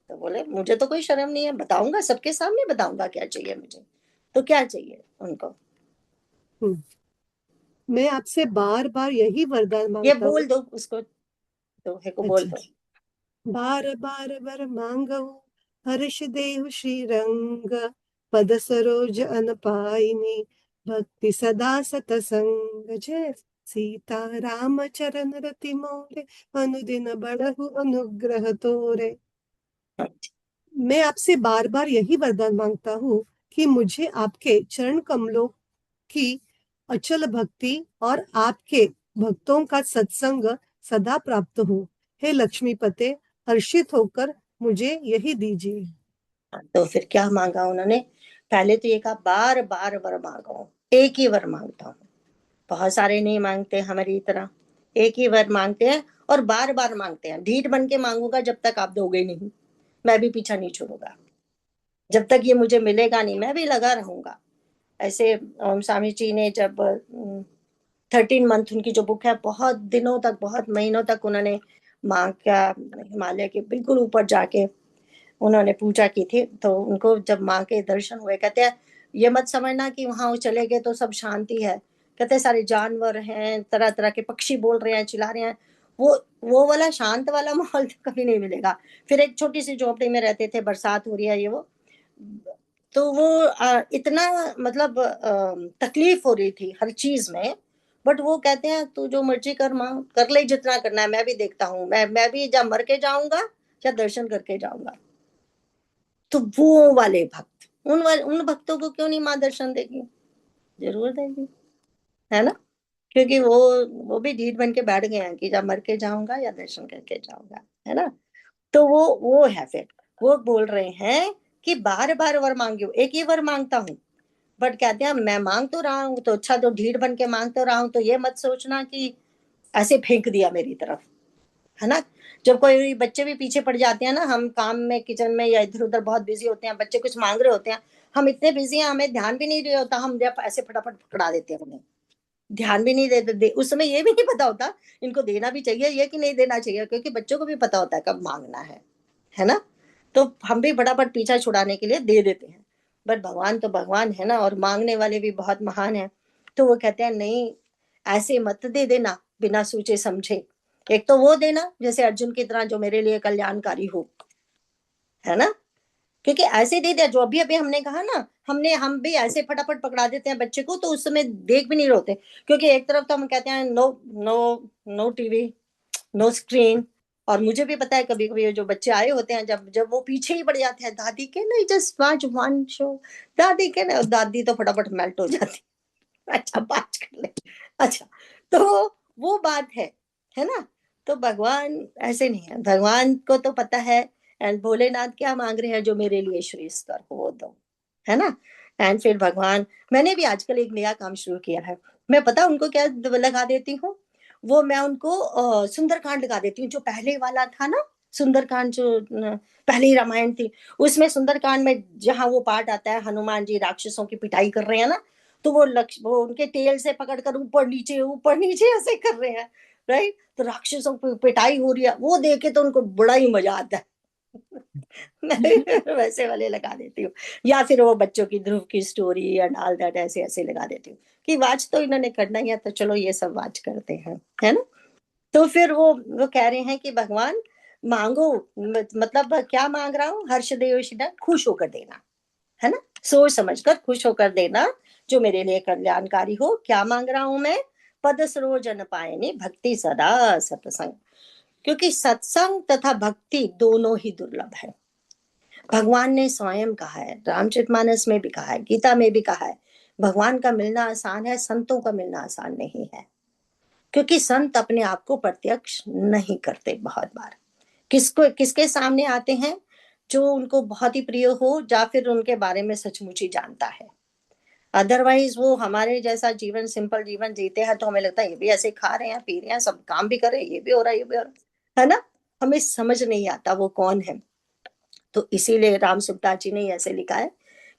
तो बोले मुझे तो कोई शर्म नहीं है, बताऊंगा, सबके सामने बताऊंगा क्या चाहिए मुझे। तो क्या चाहिए उनको, मैं आपसे बार बार यही वरदान ये मांगता हूँ। बोल दो उसको, तो है को बोल अच्छा, दो। बार बार वर मांगऊ हर्ष देहु श्री रंग, पद सरोज अन पाइनी भक्ति सदा सतसंग, जय सीता राम चरण रति मोरे, अनुदिन बढ़हु अनुग्रह तोरे। मैं आपसे बार बार यही वरदान मांगता हूँ कि मुझे आपके चरण कमलों की अचल भक्ति और आपके भक्तों का सत्संग सदा प्राप्त हो। हे लक्ष्मीपते, हर्षित होकर मुझे यही दीजिए। तो फिर क्या मांगा उन्होंने, पहले तो ये कहा बार बार वर मांगो, एक ही वर मांगता हूँ, बहुत सारे नहीं मांगते हमारी तरह, एक ही वर मांगते हैं और बार बार मांगते हैं, ढीठ बन के मांगूंगा जब तक आप दोगे नहीं, मैं भी पीछा नहीं छोड़ूंगा, जब तक ये मुझे मिलेगा नहीं मैं भी लगा रहूंगा। ऐसे ओम स्वामी जी ने जब 13 मंथ उनकी जो बुक है, बहुत दिनों तक, बहुत महीनों तक उन्होंने माँ का, हिमालय के बिल्कुल ऊपर जाके उन्होंने पूजा की थी। तो उनको जब माँ के दर्शन हुए, कहते हैं ये मत समझना कि वहां वो चले गए तो सब शांति है, कहते सारे जानवर हैं, तरह तरह के पक्षी बोल रहे हैं, चिल्ला रहे हैं, वो वाला शांत वाला माहौल तो कभी नहीं मिलेगा। फिर एक छोटी सी झोपड़ी में रहते थे, बरसात हो रही है ये वो, तो वो इतना मतलब तकलीफ हो रही थी हर चीज में, बट वो कहते हैं तू जो मर्जी कर माँ, कर ले जितना करना है, मैं भी देखता हूँ, मैं भी जब मर के जाऊंगा या दर्शन करके जाऊंगा। तो वो वाले भक्त, उन भक्तों को क्यों नहीं माँ दर्शन देगी, जरूर देगी, है ना। क्योंकि वो भी ढीठ बन के बैठ गए हैं कि जब मर के जाऊंगा या दर्शन करके जाऊंगा, है ना। तो वो है फिर, वो बोल रहे हैं कि बार बार वर मांगे, एक ही वर मांगता हूँ, बट कहते हैं मैं मांग तो रहा हूँ तो अच्छा, तो ढीठ बन के मांग तो रहा हूँ, तो ये मत सोचना कि ऐसे फेंक दिया मेरी तरफ, है ना। जब कोई बच्चे भी पीछे पड़ जाते हैं ना, हम काम में किचन में या इधर उधर बहुत बिजी होते हैं, बच्चे कुछ मांग रहे होते हैं, हम इतने बिजी हैं, हमें ध्यान भी नहीं रहे होता, हम जब ऐसे फटाफट पकड़ा देते हैं उन्हें, ध्यान भी नहीं देते उस समय ये भी नहीं पता होता इनको देना भी चाहिए ये कि नहीं देना चाहिए, क्योंकि बच्चों को भी पता होता है कब मांगना है ना। तो हम भी फटाफट पीछा छुड़ाने के लिए दे देते हैं, बट भगवान तो भगवान है ना, और मांगने वाले भी बहुत महान है। तो वो कहते हैं नहीं, ऐसे मत दे देना बिना सोचे समझे। एक तो वो देना जैसे अर्जुन की तरह जो मेरे लिए कल्याणकारी हो, है ना। क्योंकि ऐसे दे दिया जो अभी अभी हमने कहा ना, हम भी ऐसे फटाफट पकड़ा देते हैं बच्चे को, तो उस समय देख भी नहीं रोते, क्योंकि एक तरफ तो हम कहते हैं no no no TV, no screen. और मुझे भी पता है कभी कभी जो बच्चे आए होते हैं, जब जब वो पीछे ही पड़ जाते हैं, दादी के नहीं जस्ट वॉच वन शो, दादी के नहीं, दादी तो फटाफट मेल्ट हो जाती, अच्छा बात कर ले, अच्छा। तो वो बात है ना। तो भगवान ऐसे नहीं है, भगवान को तो पता है, एंड भोलेनाथ क्या मांग रहे हैं, जो मेरे लिए श्रेष्ठ हो वो दो, है ना। एंड फिर भगवान, मैंने भी आजकल एक नया काम शुरू किया है, मैं पता उनको क्या लगा देती हूँ, वो मैं उनको सुंदरकांड लगा देती हूँ, जो पहले वाला था ना सुंदरकांड, जो पहली रामायण थी, उसमें सुंदरकांड में जहाँ वो पार्ट आता है हनुमान जी राक्षसों की पिटाई कर रहे हैं ना, तो वो उनके टेल से पकड़कर ऊपर नीचे ऐसे कर रहे हैं, राइट। तो राक्षसों की पिटाई हो रही है, वो देखे तो उनको बड़ा ही मजा आता है। मैं वैसे वाले लगा देती हूँ, या फिर वो बच्चों की ध्रुव की स्टोरी या डाल दैट ऐसे ऐसे लगा देती हूँ कि वाच तो इन्होंने करना ही है, तो चलो ये सब वाच करते हैं, है ना। तो फिर वो कह रहे हैं कि भगवान मांगो, मतलब क्या मांग रहा हूँ, हर्षदेव खुश होकर देना, है ना, सोच समझकर खुश होकर देना, जो मेरे लिए कल्याणकारी हो। क्या मांग रहा हूं मैं, पद सरोजन पायनी भक्ति सदा सत्संग, क्योंकि सत्संग तथा भक्ति दोनों ही दुर्लभ है। भगवान ने स्वयं कहा है, रामचरितमानस में भी कहा है, गीता में भी कहा है, भगवान का मिलना आसान है, संतों का मिलना आसान नहीं है। क्योंकि संत अपने आप को प्रत्यक्ष नहीं करते, बहुत बार किसके सामने आते हैं, जो उनको बहुत ही प्रिय हो, या फिर उनके बारे में सचमुच ही जानता है। अदरवाइज वो हमारे जैसा जीवन, सिंपल जीवन जीते हैं, तो हमें लगता है ये भी ऐसे खा रहे हैं, पी रहे हैं, सब काम भी कर रहे हैं, ये भी हो रहा है, ये भी हो रहा है ना। हमें समझ नहीं आता वो कौन है। तो इसीलिए राम सुखदास जी ने ऐसे लिखा है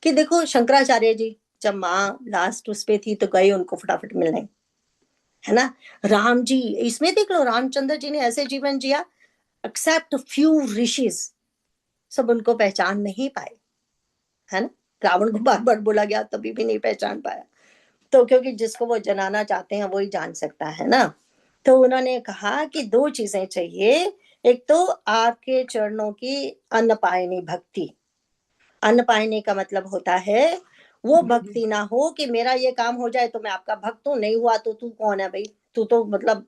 कि देखो शंकराचार्य जी जब माँ लास्ट उस पे थी, तो गए उनको फटाफट मिलने, है ना। राम जी, इसमें देख लो रामचंद्र जी ने ऐसे जीवन जिया, एक्सेप्ट फ्यू ऋषिज, सब उनको पहचान नहीं पाए, है ना। रावण को बार बार बोला गया तभी भी नहीं पहचान पाया, तो क्योंकि जिसको वो जनाना चाहते हैं वो ही जान सकता है ना। तो उन्होंने कहा कि दो चीजें चाहिए, एक तो आपके चरणों की अन्नपायनी भक्ति। अन्नपायनी का मतलब होता है वो भक्ति ना हो कि मेरा ये काम हो जाए तो मैं आपका भक्त हूं, नहीं हुआ तो तू कौन है भाई, तू तो मतलब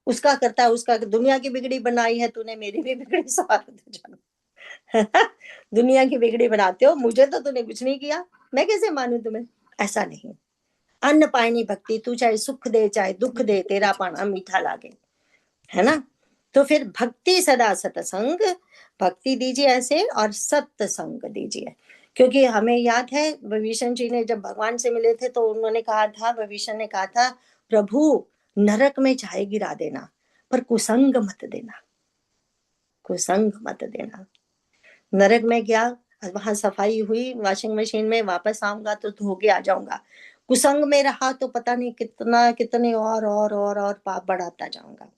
उसका करता है, उसका दुनिया की बिगड़ी बनाई है तूने, मेरी भी बिगड़ी सवार जानो। दुनिया की बिगड़ी बनाते हो, मुझे तो तूने कुछ नहीं किया, मैं कैसे मानू तुम्हें, ऐसा नहीं। अन्न पायनी भक्ति, तू चाहे सुख दे चाहे दुख दे, तेरा पाना मीठा लागे, है ना। तो फिर भक्ति सदा सत्संग, भक्ति दीजिए ऐसे, और सत्संग दीजिए। क्योंकि हमें याद है विभीषण जी ने जब भगवान से मिले थे, तो उन्होंने कहा था, विभीषण ने कहा था, प्रभु नरक में चाहे गिरा देना पर कुसंग मत देना, कुसंग मत देना। नरक में गया, वहां सफाई हुई वॉशिंग मशीन में, वापस आऊंगा तो धो के आ जाऊंगा, कुसंग में रहा तो पता नहीं कितना कितने और पाप बढ़ाता जाऊंगा।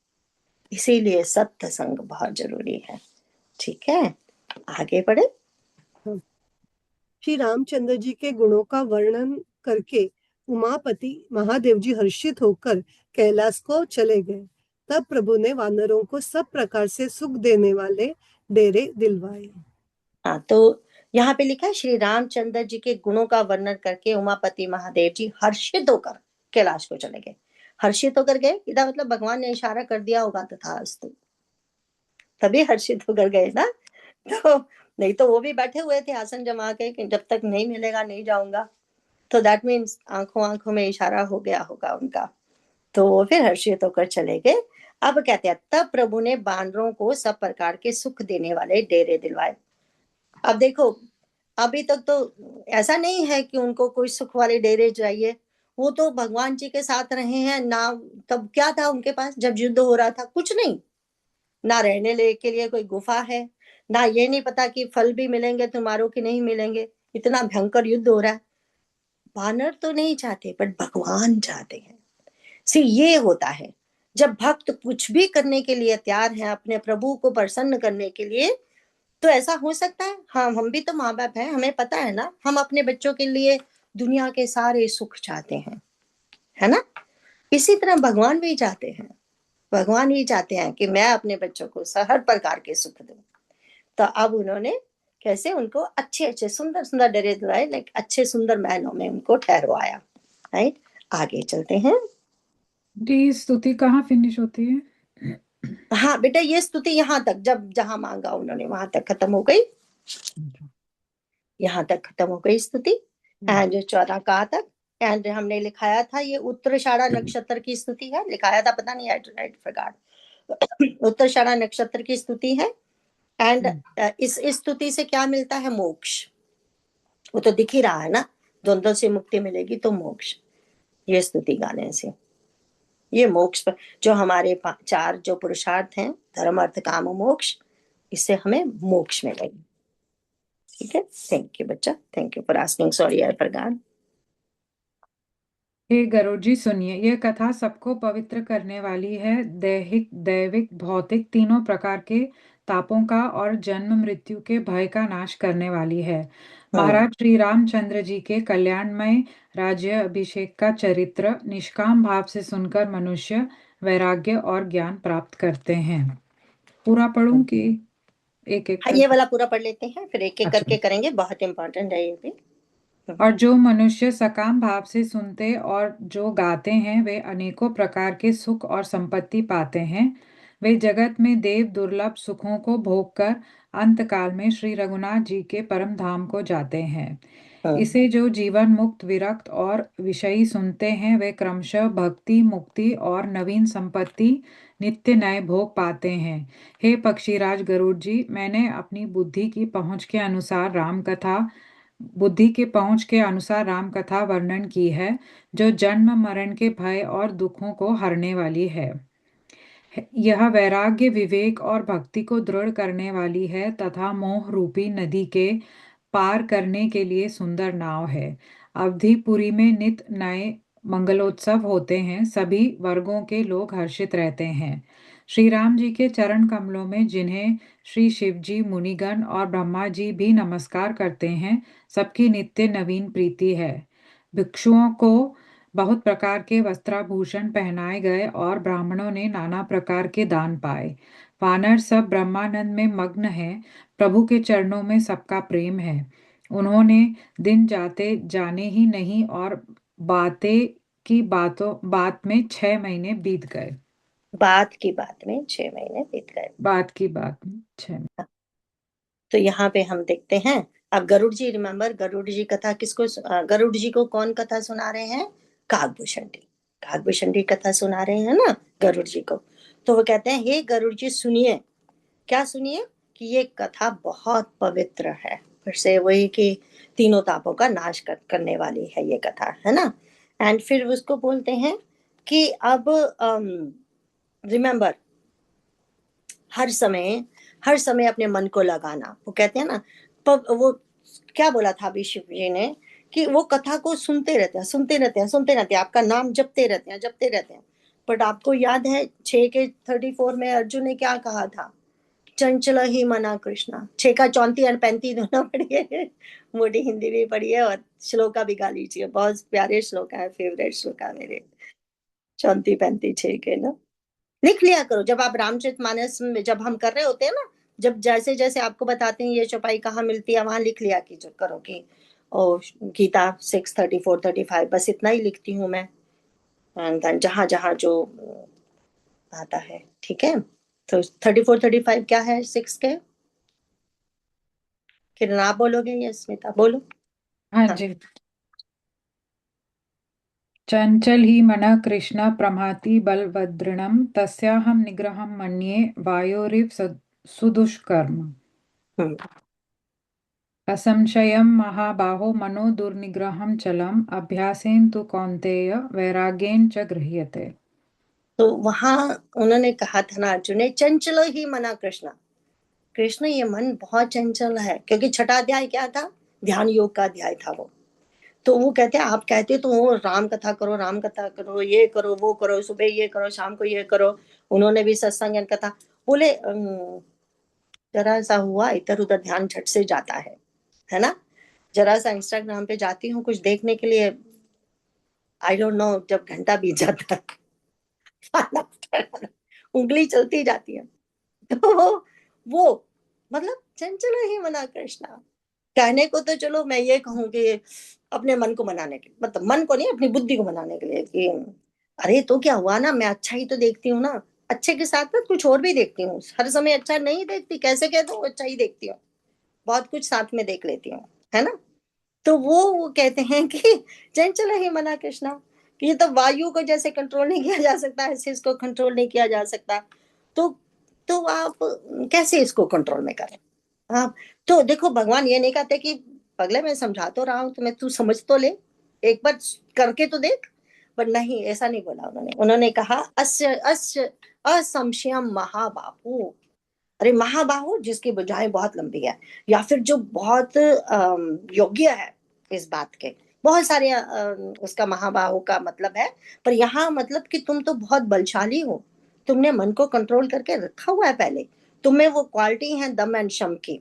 इसीलिए सत्संग बहुत जरूरी है। ठीक है, आगे बढ़े। श्री रामचंद्र जी के गुणों का वर्णन करके उमापति महादेव जी हर्षित होकर कैलाश को चले गए। तब प्रभु ने वानरों को सब प्रकार से सुख देने वाले डेरे दिलवाए। हाँ, तो यहाँ पे लिखा है श्री रामचंद्र जी के गुणों का वर्णन करके उमापति महादेव जी हर्षित होकर कैलाश को चले गए। हर्षित होकर गए, इधर मतलब भगवान ने इशारा कर दिया होगा तथास्तु, तभी हर्षित होकर गए ना। तो नहीं तो वो भी बैठे हुए थे आसन जमा के कि जब तक नहीं मिलेगा नहीं जाऊंगा, तो दैट मीन्स आंखों आंखों में इशारा हो गया होगा उनका। तो वो फिर हर्षित होकर चले गए। अब कहते हैं तब प्रभु ने बानरों को सब प्रकार के सुख देने वाले डेरे दिलवाए। अब देखो, अभी तक तो ऐसा नहीं है कि उनको कोई सुख वाले डेरे चाहिए, वो तो भगवान जी के साथ रहे हैं ना। तब क्या था उनके पास जब युद्ध हो रहा था? कुछ नहीं। ना रहने के लिए कोई गुफा है, ना ये नहीं पता कि फल भी मिलेंगे तुम्हारों की नहीं मिलेंगे। इतना भयंकर युद्ध हो रहा है। वानर तो नहीं चाहते, बट भगवान चाहते हैं। सी ये होता है जब भक्त कुछ भी करने के लिए तैयार हैं अपने प्रभु को प्रसन्न करने के लिए, तो ऐसा हो सकता है। हाँ, हम भी तो माँ बाप हैं, हमें पता है ना, हम अपने बच्चों के लिए दुनिया के सारे सुख चाहते हैं, है ना। इसी तरह भगवान भी चाहते हैं। भगवान ही चाहते हैं कि मैं अपने बच्चों को हर प्रकार के सुख दूं। तो अब उन्होंने कैसे उनको अच्छे अच्छे सुंदर सुंदर डरे दुलाए, लाइक अच्छे सुंदर महलों में उनको ठहरवाया। राइट, आगे चलते हैं। ये स्तुति कहाँ फिनिश होती है? हाँ बेटा, ये स्तुति यहाँ तक, जब जहां मांगा उन्होंने वहां तक खत्म हो गई। यहाँ तक खत्म हो गई स्तुति। एंड 14 कहा तक। एंड हमने लिखाया था ये उत्तराषाढ़ा नक्षत्र की स्तुति है, लिखाया था, पता नहीं, आई फॉरगॉट। उत्तराषाढ़ा नक्षत्र की स्तुति है। एंड इस स्तुति से क्या मिलता है? मोक्ष। वो तो दिख ही रहा है ना, द्वंद्व से मुक्ति मिलेगी तो मोक्ष, ये स्तुति गाने से। ये मोक्ष पर जो हमारे चार जो पुरुषार्थ हैं, धर्म अर्थ काम मोक्ष, इससे हमें मोक्ष मिलेगी। ठीक है, थैंक यू बच्चा, thank you for asking, sorry I forgot. हे गरुड़ जी सुनिए, यह कथा सबको पवित्र करने वाली है। दैहिक, दैविक, भौतिक तीनों प्रकार के तापों का और जन्म मृत्यु के भय का नाश करने वाली है। महाराज श्री रामचंद्र जी के कल्याणमय राज्य अभिषेक का चरित्र निष्काम भाव से सुनकर मनुष्य वैराग्य और ज्ञान प्राप्त करते हैं। पूरा पढ़ूं कि एक एक हाँ, ये करके? वाला पूरा पढ़ लेते हैं, फिर एक एक अच्छा। करके करेंगे, बहुत इंपॉर्टेंट है ये भी। और जो मनुष्य सकाम भाव से सुनते और जो गाते हैं वे अनेकों प्रकार के सुख और संपत्ति पाते हैं। वे जगत में देव दुर्लभ सुखों को भोगकर अंत काल में श्री रघुनाथ जी के परम धाम को जाते हैं। इसे जो जीवन मुक्त, विरक्त और विषयी सुनते हैं वे क्रमशः भक्ति, मुक्ति और नवीन संपत्ति, नित्य नए भोग पाते हैं। हे पक्षीराज गरुड़ जी, मैंने अपनी बुद्धि की पहुंच के अनुसार राम कथा वर्णन की है, जो जन्म मरण के भय और दुखों को हरने वाली है। यह वैराग्य, विवेक और भक्ति को दृढ़ करने वाली है तथा मोह रूपी नदी के पार करने के लिए सुंदर नाव है। अवधिपुरी में नित नए मंगलोत्सव होते हैं, सभी वर्गों के लोग हर्षित रहते हैं। श्री राम जी के चरण कमलों में जिन्हें श्री शिव जी, मुनिगण और ब्रह्मा जी भी नमस्कार करते हैं, सबकी नित्य नवीन प्रीति है। भिक्षुओं को बहुत प्रकार के वस्त्राभूषण पहनाए गए और ब्राह्मणों ने नाना प्रकार के दान पाए। वानर सब ब्रह्मानंद में मग्न हैं, प्रभु के चरणों में सबका प्रेम है। उन्होंने दिन जाते जाने ही नहीं और बात में 6 महीने बीत गए। बात की बात में 6 महीने बीत गए। बात की बात में 6 महीने। तो यहाँ पे हम देखते हैं, अब गरुड़ जी, रिमेम्बर गरुड़ जी कथा किसको, गरुड़ जी को कौन कथा सुना रहे हैं? काकभूषणी। काकभूषणी कथा सुना रहे हैं ना गरुड़ जी को। तो वो कहते हैं, हे गरुड़ जी सुनिए। क्या सुनिए? कि ये कथा बहुत पवित्र है। फिर से वही कि तीनों तापों का नाश करने वाली है ये कथा, है ना। एंड फिर उसको बोलते हैं कि अब रिमेम्बर, हर समय अपने मन को लगाना। वो कहते हैं ना, वो क्या बोला था अभी शिव जी ने, कि वो कथा को सुनते रहते हैं, सुनते रहते हैं, आपका नाम जपते रहते हैं। बट आपको याद है 6 के 34 में अर्जुन ने क्या कहा था? चंचल ही मना कृष्णा। 6 का 34 और 35 दोनों पढ़िए, मोटी हिंदी भी पढ़िए और श्लोका भी गा लीजिए, बहुत प्यारे श्लोका है, फेवरेट श्लोका मेरे 34 35 6 के ना। लिख लिया करो, जब आप रामचरितमानस में जब हम कर रहे होते हैं ना, जब जैसे जैसे आपको बताते हैं ये चौपाई कहाँ मिलती है, वहां लिख लिया की जो करो कि ओ गीता 6 34 35, बस इतना ही लिखती हूँ मैं, जहां जहां जो आता है। ठीक है, तो 34 35 क्या है 6 के? किरण आप बोलोगे या स्मिता? बोलो। हाँ हाँ, जी। चंचल ही मनः कृष्ण प्रमाति बलवदृढ़ं, तस्याहं निग्रहं मन्ये वायोरिव सुदुष्कर्म। असंशयं महाबाहो मनो दुर्निग्रहं चलम् अभ्यासेन तु कौन्तेय वैराग्येन च गृह्यते। तो वहां उन्होंने कहा था ना अर्जुन ने, चंचल ही मना कृष्ण, कृष्ण ये मन बहुत चंचल है, क्योंकि छठा अध्याय क्या था, ध्यान योग का अध्याय था वो। तो वो कहते हैं, आप कहते तो हो राम कथा करो, राम कथा करो, ये करो वो करो, सुबह ये करो शाम को ये करो, उन्होंने भी सत्संग कथा बोले, जरा सा हुआ इधर उधर ध्यान झट से जाता है ना। जरा सा इंस्टाग्राम पे जाती हूँ कुछ देखने के लिए, आई डोंट नो, जब घंटा बीत जाता है उंगली चलती जाती है। तो वो मतलब चंचल ही मना कृष्णा, कहने को तो चलो मैं ये कहूँ कि अपने मन को मनाने के, मतलब मन को नहीं, अपनी बुद्धि को मनाने के लिए कि अरे तो क्या हुआ ना, मैं अच्छा ही तो देखती हूँ ना, अच्छे के साथ में कुछ और भी देखती हूँ, हर समय अच्छा नहीं देखती, कैसे कह दूं अच्छा ही देखती हूँ, बहुत कुछ साथ में देख लेती हूँ, है ना। तो वो कहते हैं कि चंचल ही मना कृष्णा, कि ये तो वायु को जैसे कंट्रोल नहीं किया जा सकता, ऐसे इसको कंट्रोल नहीं किया जा सकता, तो तो आप कैसे इसको कंट्रोल में करें। हाँ, तो देखो भगवान ये नहीं कहते कि पगले मैं समझा तो रहा हूँ तुम्हें, तू समझ तो ले, एक बार करके तो देख, पर नहीं, ऐसा नहीं बोला उन्होंने। उन्होंने कहा अस्य अस्य असंशयम महाबाहु, अरे महाबाहु जिसकी भुजाएं बहुत लंबी है, या फिर जो बहुत योग्य है इस बात के, बहुत सारे उसका महाबाहु का मतलब है, पर यहाँ मतलब कि तुम तो बहुत बलशाली हो, तुमने मन को कंट्रोल करके रखा हुआ है पहले, तुम्हें वो क्वालिटी है दम एंड शम की,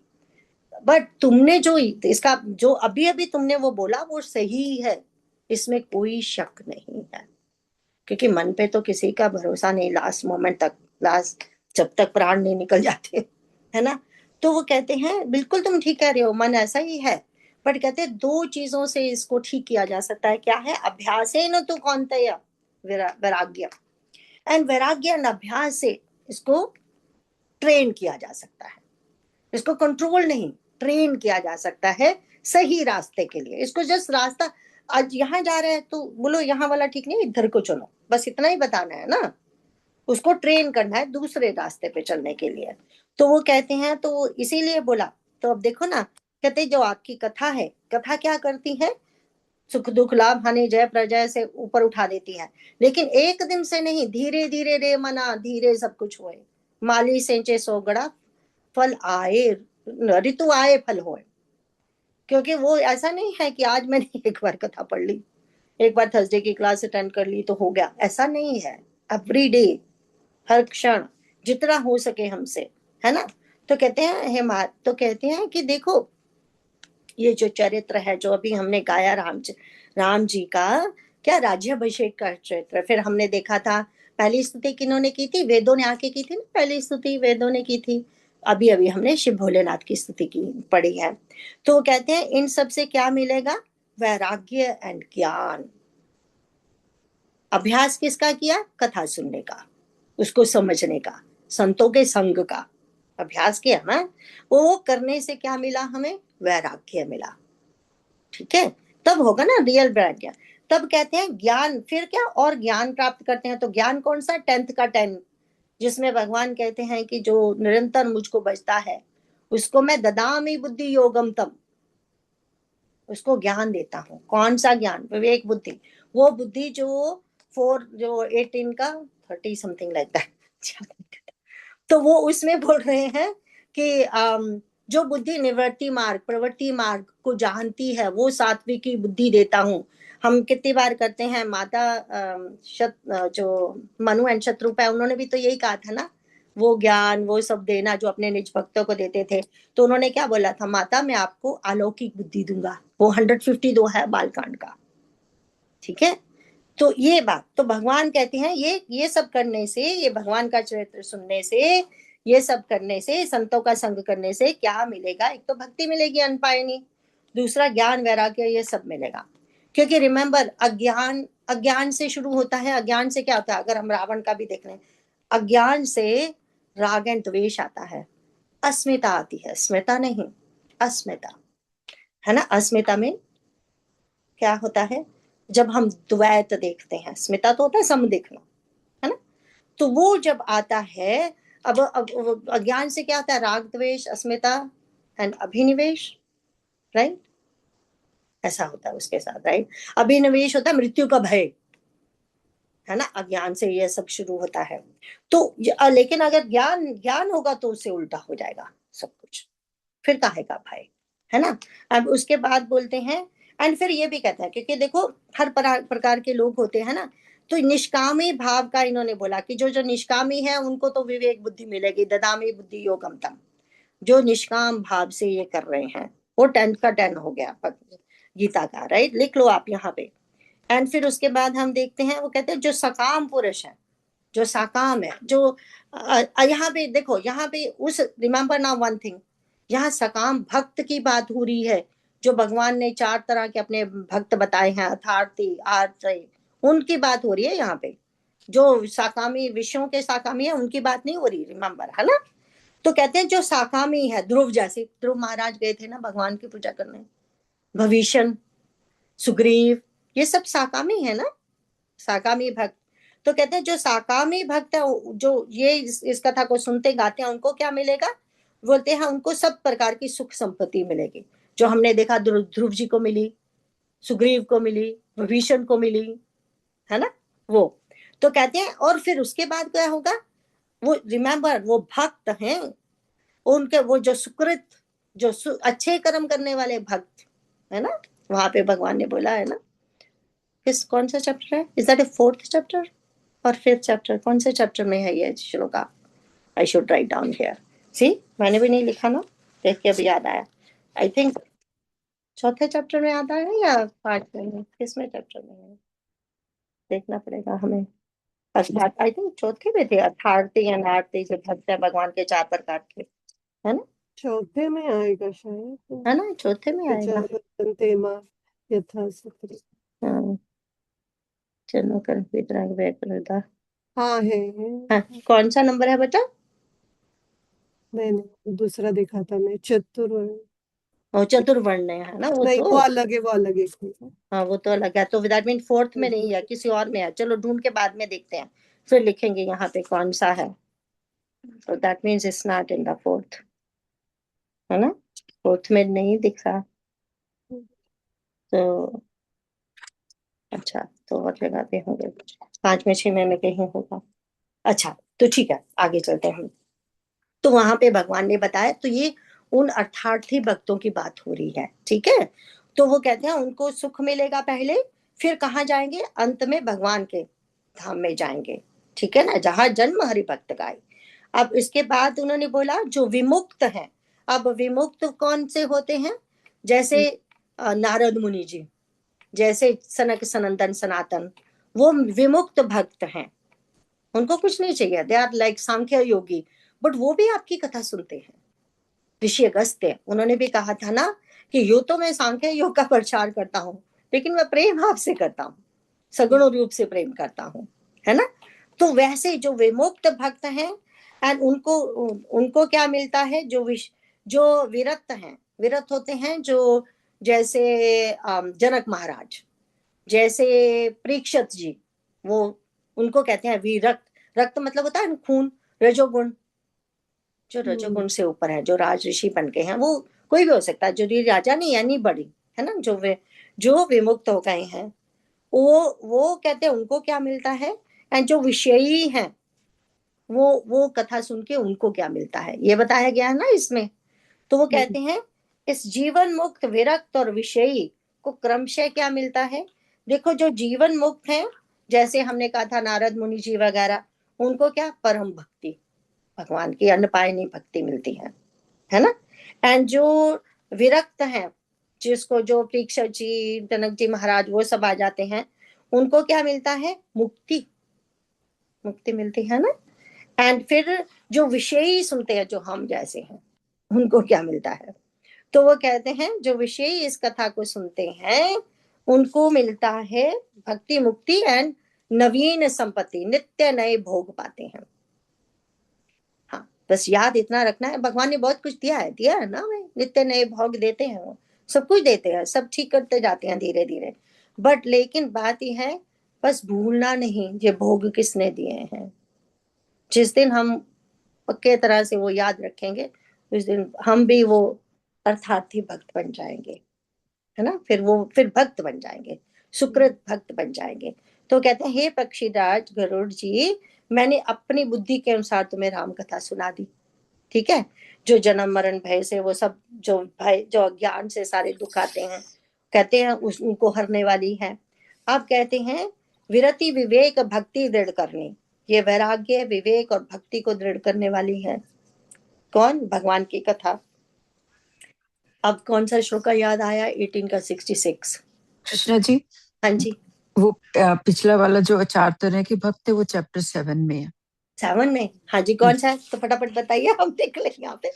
बट तुमने जो इसका जो अभी अभी तुमने वो बोला वो सही है, इसमें कोई शक नहीं है, क्योंकि मन पे तो किसी का भरोसा नहीं लास्ट मोमेंट तक, लास्ट जब तक प्राण नहीं निकल जाते, है ना। तो वो कहते हैं बिल्कुल तुम ठीक कह रहे हो, मन ऐसा ही है, बट कहते हैं दो चीजों से इसको ठीक किया जा सकता है, क्या है, अभ्यासेन तु कौन्तेय वैराग्य, एंड वैराग्य एंड अभ्यास से इसको ट्रेन किया जा सकता है, इसको कंट्रोल नहीं, ट्रेन किया जा सकता है सही रास्ते के लिए। इसको जस्ट रास्ता, आज यहाँ जा रहे हैं तो बोलो यहाँ वाला ठीक नहीं, इधर को चलो, बस इतना ही बताना है ना, उसको ट्रेन करना है दूसरे रास्ते पे चलने के लिए। तो वो कहते हैं, तो इसीलिए बोला। तो अब देखो ना, कहते जो आपकी कथा है, कथा क्या करती है, सुख दुख लाभ हानि जय प्रजय से ऊपर उठा देती है, लेकिन एक दिन से नहीं, धीरे धीरे रे मना, धीरे सब कुछ होए, माली सेंचे सोगड़ा फल आए, ऋतु आए फल होए, क्योंकि वो ऐसा नहीं है कि आज मैंने एक बार कथा पढ़ ली, एक बार थर्सडे की क्लास अटेंड कर ली तो हो गया, ऐसा नहीं है, एवरी डे, हर क्षण, जितना हो सके हमसे, है ना। तो कहते हैं हे मार, तो कहते हैं कि देखो ये जो चरित्र है जो अभी हमने गाया, राम जी का क्या राज्याभिषेक का चरित्र, फिर हमने देखा था पहली स्तुति किन्होंने की थी, वेदों ने आके की थी ना, पहली स्तुति वेदों ने की थी, अभी अभी हमने शिव भोलेनाथ की स्तुति की पढ़ी है। तो कहते हैं इन सब से क्या मिलेगा, वैराग्य एंड ज्ञान। अभ्यास किसका किया, कथा सुनने का, उसको समझने का, संतों के संग का अभ्यास किया ना, वो करने से क्या मिला हमें, वैराग्य मिला, ठीक है, तब होगा ना रियल वैराग्य। तब कहते हैं ज्ञान, फिर क्या और ज्ञान प्राप्त करते हैं, तो ज्ञान कौन सा, 10th का 10, जिसमें भगवान कहते हैं कि जो निरंतर मुझको बचता है उसको मैं ददामी बुद्धि योगम तम, उसको ज्ञान देता हूँ, कौन सा ज्ञान, विवेक बुद्धि, वो बुद्धि जो 18 का 30 समथिंग लाइक दैट, तो वो उसमें बोल रहे हैं कि जो बुद्धि निवृत्ति मार्ग प्रवृत्ति मार्ग को जानती है वो सात्विकी बुद्धि देता हूँ। हम कितनी बार करते हैं, माता जो मनु एंड शत्रुप है उन्होंने भी तो यही कहा था ना, वो ज्ञान वो सब देना जो अपने निज भक्तों को देते थे, तो उन्होंने क्या बोला था, माता मैं आपको अलौकिक बुद्धि दूंगा, वो 152 है बालकांड का, ठीक है। तो ये बात, तो भगवान कहते हैं ये सब करने से, ये भगवान का चरित्र सुनने से, ये सब करने से, संतों का संग करने से क्या मिलेगा, एक तो भक्ति मिलेगी अनपायनी, दूसरा ज्ञान वैराग्य, ये सब मिलेगा। क्योंकि रिमेंबर अज्ञान, अज्ञान से शुरू होता है, अज्ञान से क्या होता है, अगर हम रावण का भी देख लें, अज्ञान से राग एंड द्वेष आता है, अस्मिता आती है, स्मिता नहीं, अस्मिता, है ना। अस्मिता में क्या होता है, जब हम द्वैत देखते हैं, स्मिता तो होता है सम देखना, है ना। तो वो जब आता है, अब अज्ञान से क्या आता है, राग द्वेष अस्मिता एंड अभिनिवेश, राइट, ऐसा होता है उसके साथ, राइट। अभिनिवेश होता है मृत्यु का भय, है ना, अज्ञान से ये सब शुरू होता है। तो लेकिन अगर ज्ञान ज्ञान होगा तो उससे उल्टा हो जाएगा सब कुछ, फिर काहे का भय, है ना। अब उसके बाद बोलते हैं, एंड फिर ये भी कहते हैं, क्योंकि देखो हर प्रकार के लोग होते हैं ना, तो निष्कामी भाव का इन्होंने बोला कि जो जो निष्कामी है उनको तो विवेक बुद्धि मिलेगी, ददामी बुद्धि योगम तम। जो निष्काम भाव से ये कर रहे हैं, वो 10 का 10 हो गया गीता का, राइट, लिख लो आप यहाँ पे। एंड फिर उसके बाद हम देखते हैं, वो कहते हैं जो सकाम पुरुष है, जो साकाम है, जो यहाँ पे देखो, यहाँ पे उस रिमेम्बर ना वन थिंग, यहाँ सकाम भक्त की बात हो रही है, जो भगवान ने 4 तरह के अपने भक्त बताए हैं, अर्थार्थी, आर्य, उनकी बात हो रही है यहाँ पे। जो साकामी विषयों के साकामी है उनकी बात नहीं हो रही, रिमेम्बर, है ना। तो कहते हैं जो साकामी है, ध्रुव जैसे, ध्रुव महाराज गए थे ना भगवान की पूजा करने, भविष्य, सुग्रीव, ये सब साकामी है ना, साकामी भक्त। तो कहते हैं जो साकामी भक्त है, जो ये इस कथा को सुनते गाते हैं, उनको क्या मिलेगा, बोलते हैं उनको सब प्रकार की सुख संपत्ति मिलेगी, जो हमने देखा ध्रुव जी को मिली, सुग्रीव को मिली, विभीषण को मिली, है ना वो। तो कहते हैं और फिर उसके बाद क्या होगा, वो रिमेम्बर वो भक्त हैं, उनके वो जो सुकृत, जो अच्छे कर्म करने वाले भक्त, है ना, वहां पे भगवान ने बोला है ना, किस कौन सा चैप्टर है, is that A 4th chapter और 5th चैप्टर, कौन से चैप्टर में है ये shloka, I should write down here, see मैंने भी नहीं लिखा ना, देख के अभी याद आया, आई थिंक 4th चैप्टर में आता है या 5th में, किसमें चैप्टर में है, देखना पड़ेगा हमें। अर्थात आई थिंक 4th में थे, अर्थार्थी अनार्थी, जो भक्त है भगवान के 4 प्रकार के, है ना, 4th में आएगा शायद, है ना, 4th में आएगा। यथा सुकृत। हाँ, चलो कर वितराग, हाँ है हाँ, कौन सा नंबर है बेटा, मैंने दूसरा देखा था मैं, चतुर्वर्ण, और चतुर्वर्ण है ना वो नहीं तो, वो अलग है, वो अलग है इसमें। हाँ वो तो अलग है, तो दैट मीन 4th में नहीं है, किसी और में है, चलो ढूंढ के बाद में देखते हैं, फिर लिखेंगे यहाँ पे कौन सा है, तो that means it's not in the 4th, है ना, 4th में नहीं दिख रहा, तो अच्छा, तो और लगाते होंगे 5 में 6 में कहीं होगा, अच्छा तो ठीक है, आगे चलते हैं हम। तो वहां पे भगवान ने बताया, तो ये उन अर्थार्थी भक्तों की बात हो रही है, ठीक है। तो वो कहते हैं उनको सुख मिलेगा पहले, फिर कहाँ जाएंगे, अंत में भगवान के धाम में जाएंगे, ठीक है ना, जहां जन्म हरि भक्त का है। अब इसके बाद उन्होंने बोला जो विमुक्त है, अब विमुक्त कौन से होते हैं, जैसे नारद मुनि जी, जैसे सनक सनंदन सनातन, वो विमुक्त भक्त हैं, उनको कुछ नहीं चाहिए, they are like Sankhya yogi, but वो भी आपकी कथा सुनते हैं, ऋषि अगस्त्य, उन्होंने भी कहा था ना कि यो तो मैं सांख्य योग का प्रचार करता हूँ, लेकिन मैं प्रेम भाव से करता हूँ, सगुण रूप से प्रेम करता हूँ, है ना। तो वैसे जो विमुक्त भक्त हैं, एंड उनको उनको क्या मिलता है, जो विरक्त हैं, विरक्त होते हैं, जो जैसे जनक महाराज, जैसे परीक्षित जी, वो उनको कहते हैं विरक्त, रक्त मतलब होता है खून, रजोगुण, जो रजोगुण से ऊपर है, जो राज ऋषि बन के हैं, वो कोई भी हो सकता है, जो राजा नहीं यानी बड़ी, है ना, जो विमुक्त हो गए हैं, वो कहते हैं उनको क्या मिलता है, एंड जो विषयी हैं, वो कथा सुन के उनको क्या मिलता है, ये बताया गया है ना इसमें। तो वो कहते हैं इस जीवन मुक्त, विरक्त और विषयी को क्रमशः क्या मिलता है, देखो जो जीवन मुक्त है, जैसे हमने कहा था नारद मुनि जी वगैरह, उनको क्या परम भक्ति, भगवान की अन्नपायनी भक्ति मिलती है ना। एंड जो विरक्त हैं, जिसको जो परीक्षित जी, जनक जी महाराज, वो सब आ जाते हैं, उनको क्या मिलता है, मुक्ति, मुक्ति मिलती है ना। एंड फिर जो विषयी सुनते हैं, जो हम जैसे हैं, उनको क्या मिलता है, तो वो कहते हैं जो विषयी इस कथा को सुनते हैं, उनको मिलता है भक्ति, मुक्ति एंड नवीन संपत्ति, नित्य नए भोग पाते हैं। हाँ, बस याद इतना रखना है, भगवान ने बहुत कुछ दिया है ना हमें, नित्य नए भोग देते हैं, वो सब कुछ देते हैं, सब ठीक करते जाते हैं धीरे धीरे, बट लेकिन बात यह है, बस भूलना नहीं ये भोग किसने दिए हैं। जिस दिन हम पक्के तरह से वो याद रखेंगे, उस दिन हम भी वो अर्थार्थी भक्त बन जाएंगे। है ना, फिर भक्त बन जाएंगे, सुकृत भक्त बन जाएंगे। तो कहते हैं हे पक्षीराज गरुड़ जी, मैंने अपनी बुद्धि के अनुसार तुम्हें राम कथा सुना दी, ठीक है। जो जन्म मरण भय से, वो सब जो भय, जो अज्ञान से सारे दुख आते हैं, कहते हैं उनको हरने वाली है। अब कहते हैं विरति विवेक भक्ति दृढ़ करनी, ये वैराग्य विवेक और भक्ति को दृढ़ करने वाली है। कौन? भगवान की कथा। अब कौन सा श्लोक याद आया? 18 का 66। कृष्णा जी, हाँ जी, वो पिछला वाला जो 4 तरह के भक्त है वो चैप्टर 7 में है। 7 में? हाँ जी, कौन सा है? तो फटाफट बताइए, हम देख लेंगे यहाँ पे।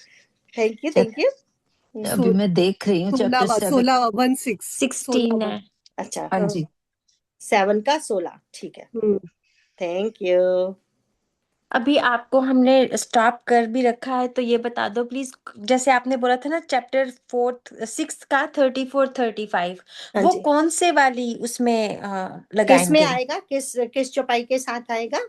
Thank you, thank you. अभी मैं देख रही हूँ चैप्टर 7। 16 16 16 है। अच्छा, हाँ जी, 7 का 16, ठीक है, थैंक यू। अभी आपको हमने स्टॉप कर भी रखा है, तो ये बता दो प्लीज, जैसे आपने बोला था ना चैप्टर 4 6 का 34 35, हाँ वो जी, कौन से वाली उसमें किस में लगाएंगे? आएगा? किस चौपाई के साथ आएगा?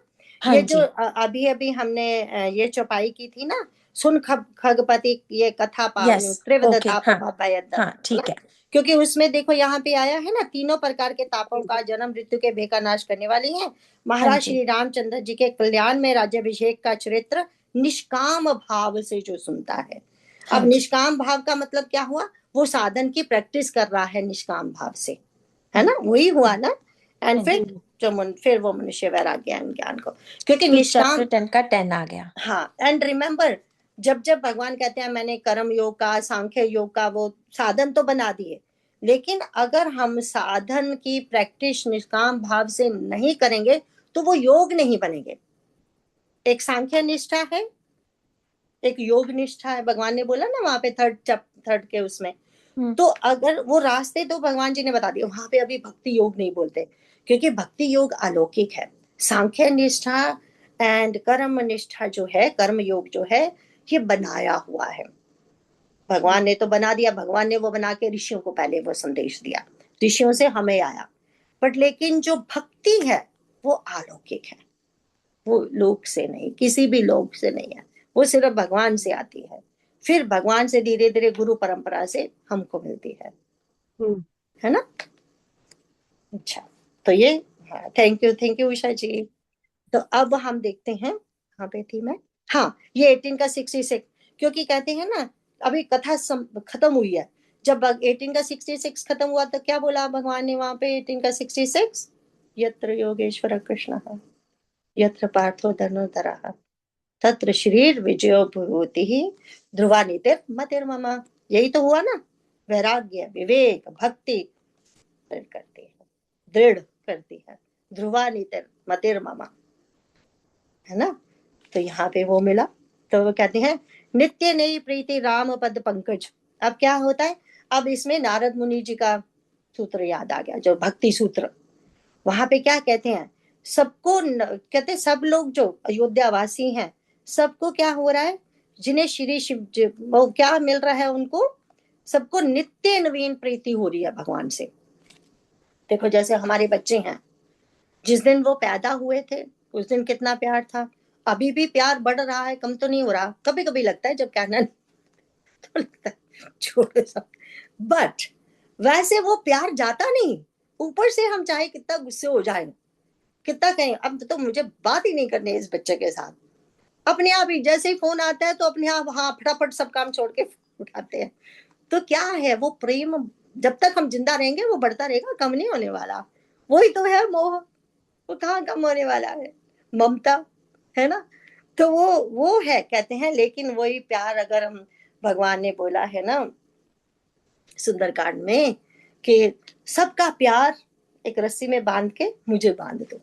हाँ ये जो जी, अभी अभी हमने ये चौपाई की थी ना, सुन खगपति ये कथा पावनी यस, त्रिविध ओके, ताप हाँ भयद, हाँ, है ना? ठीक है। क्योंकि उसमें देखो यहाँ पे आया है ना, तीनों प्रकार के तापों का, जन्म मृत्यु के भय का नाश करने वाली है। हाँ महाराज जी, श्री रामचंद्र जी के कल्याण में राज्याभिषेक का चरित्र निष्काम भाव से जो सुनता है। हाँ अब जी, निष्काम भाव का मतलब क्या हुआ? वो साधन की प्रैक्टिस कर रहा है निष्काम भाव से, है ना, वही हुआ ना। एंड हाँ जी, फिर वो मनुष्य वैराग्य ज्ञान को, क्योंकि फिर निष्काम। चैप्टर 10 का 10 आ गया। हाँ, एंड रिमेम्बर, जब जब भगवान कहते हैं मैंने कर्म योग का, सांख्य योग का वो साधन तो बना दिए, लेकिन अगर हम साधन की प्रैक्टिस निष्काम भाव से नहीं करेंगे तो वो योग नहीं बनेंगे। एक सांख्य निष्ठा है, एक योग निष्ठा है, भगवान ने बोला ना वहां पे थर्ड के उसमें। तो अगर वो रास्ते तो भगवान जी ने बता दिए, वहां पे अभी भक्ति योग नहीं बोलते, क्योंकि भक्ति योग अलौकिक है। सांख्य निष्ठा एंड कर्म निष्ठा जो है, कर्म योग जो है, ये बनाया हुआ है। भगवान ने तो बना दिया, भगवान ने वो बना के ऋषियों को पहले वो संदेश दिया, ऋषियों से हमें आया। बट लेकिन जो भक्ति है वो अलौकिक है, वो लोक से नहीं, किसी भी लोक से नहीं है, वो सिर्फ भगवान से आती है। फिर भगवान से धीरे धीरे गुरु परंपरा से हमको मिलती है ना। अच्छा, तो ये, हाँ, थैंक यू उषा जी। तो अब हम देखते हैं, कहाँ पे थी मैं? हाँ, ये 18 का 66, क्योंकि कहते हैं ना अभी कथा खत्म हुई है। जब 18 का 66 खत्म हुआ तो क्या बोला भगवान ने वहां पे? 18 का 66, यत्र योगेश्वर कृष्ण यत्र पार्थो धनुर्धरः तत्र शरीर विजयो भूति ध्रुवा नीतिर मतिर्मम। यही तो हुआ ना, वैराग्य विवेक भक्ति दृढ़ करती है, दृढ़ करती है, ध्रुवा नीतिर मतिर्मम, है ना। तो यहाँ पे वो मिला, तो वो कहते हैं नित्य नई प्रीति राम पद पंकज। अब क्या होता है? अब इसमें नारद मुनि जी का सूत्र याद आ गया, जो भक्ति सूत्र। वहां पे क्या कहते हैं? सबको कहते सब लोग जो अयोध्या वासी हैं, सबको क्या हो रहा है? जिन्हें श्री शिव वो क्या मिल रहा है उनको? सबको नित्य नवीन प्रीति हो रही है भगवान से। देखो जैसे हमारे बच्चे हैं, जिस दिन वो पैदा हुए थे उस दिन कितना प्यार था, अभी भी प्यार बढ़ रहा है, कम तो नहीं हो रहा। कभी कभी लगता है जब कैनन तो लगता है छोड़ो सब, बट वैसे वो प्यार जाता नहीं। ऊपर से हम चाहे कितना गुस्से हो जाए, कितना कहें अब तो मुझे बात ही नहीं करनी है इस बच्चे के साथ, अपने आप ही जैसे ही फोन आता है तो अपने आप हाँ फटाफट सब काम छोड़ के उठाते हैं। तो क्या है वो प्रेम? जब तक हम जिंदा रहेंगे वो बढ़ता रहेगा, कम नहीं होने वाला। वही तो है मोह, वो कहाँ कम होने वाला है? ममता, है ना। तो वो है, कहते हैं। लेकिन वही प्यार अगर हम, भगवान ने बोला है ना सुंदरकांड में कि सबका प्यार एक रस्सी में बांध के मुझे बांध दो।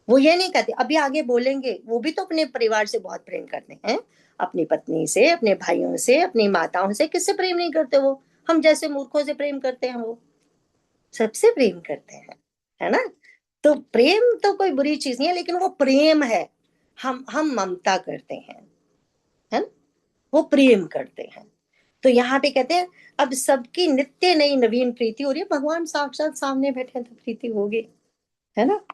वो ये नहीं कहते, अभी आगे बोलेंगे, वो भी तो अपने परिवार से बहुत प्रेम करते हैं, अपनी पत्नी से, अपने भाइयों से, अपनी माताओं से। किससे प्रेम नहीं करते वो? हम जैसे मूर्खों से प्रेम करते हैं? वो सबसे प्रेम करते हैं, है ना। तो प्रेम तो कोई बुरी चीज नहीं है, लेकिन वो प्रेम है, हम ममता करते हैं, है ना, वो प्रेम करते हैं। तो यहाँ पे कहते हैं अब सबकी नित्य नई नवीन प्रीति हो रही है। भगवान साक्षात सामने बैठे तो प्रीति होगी, है ना।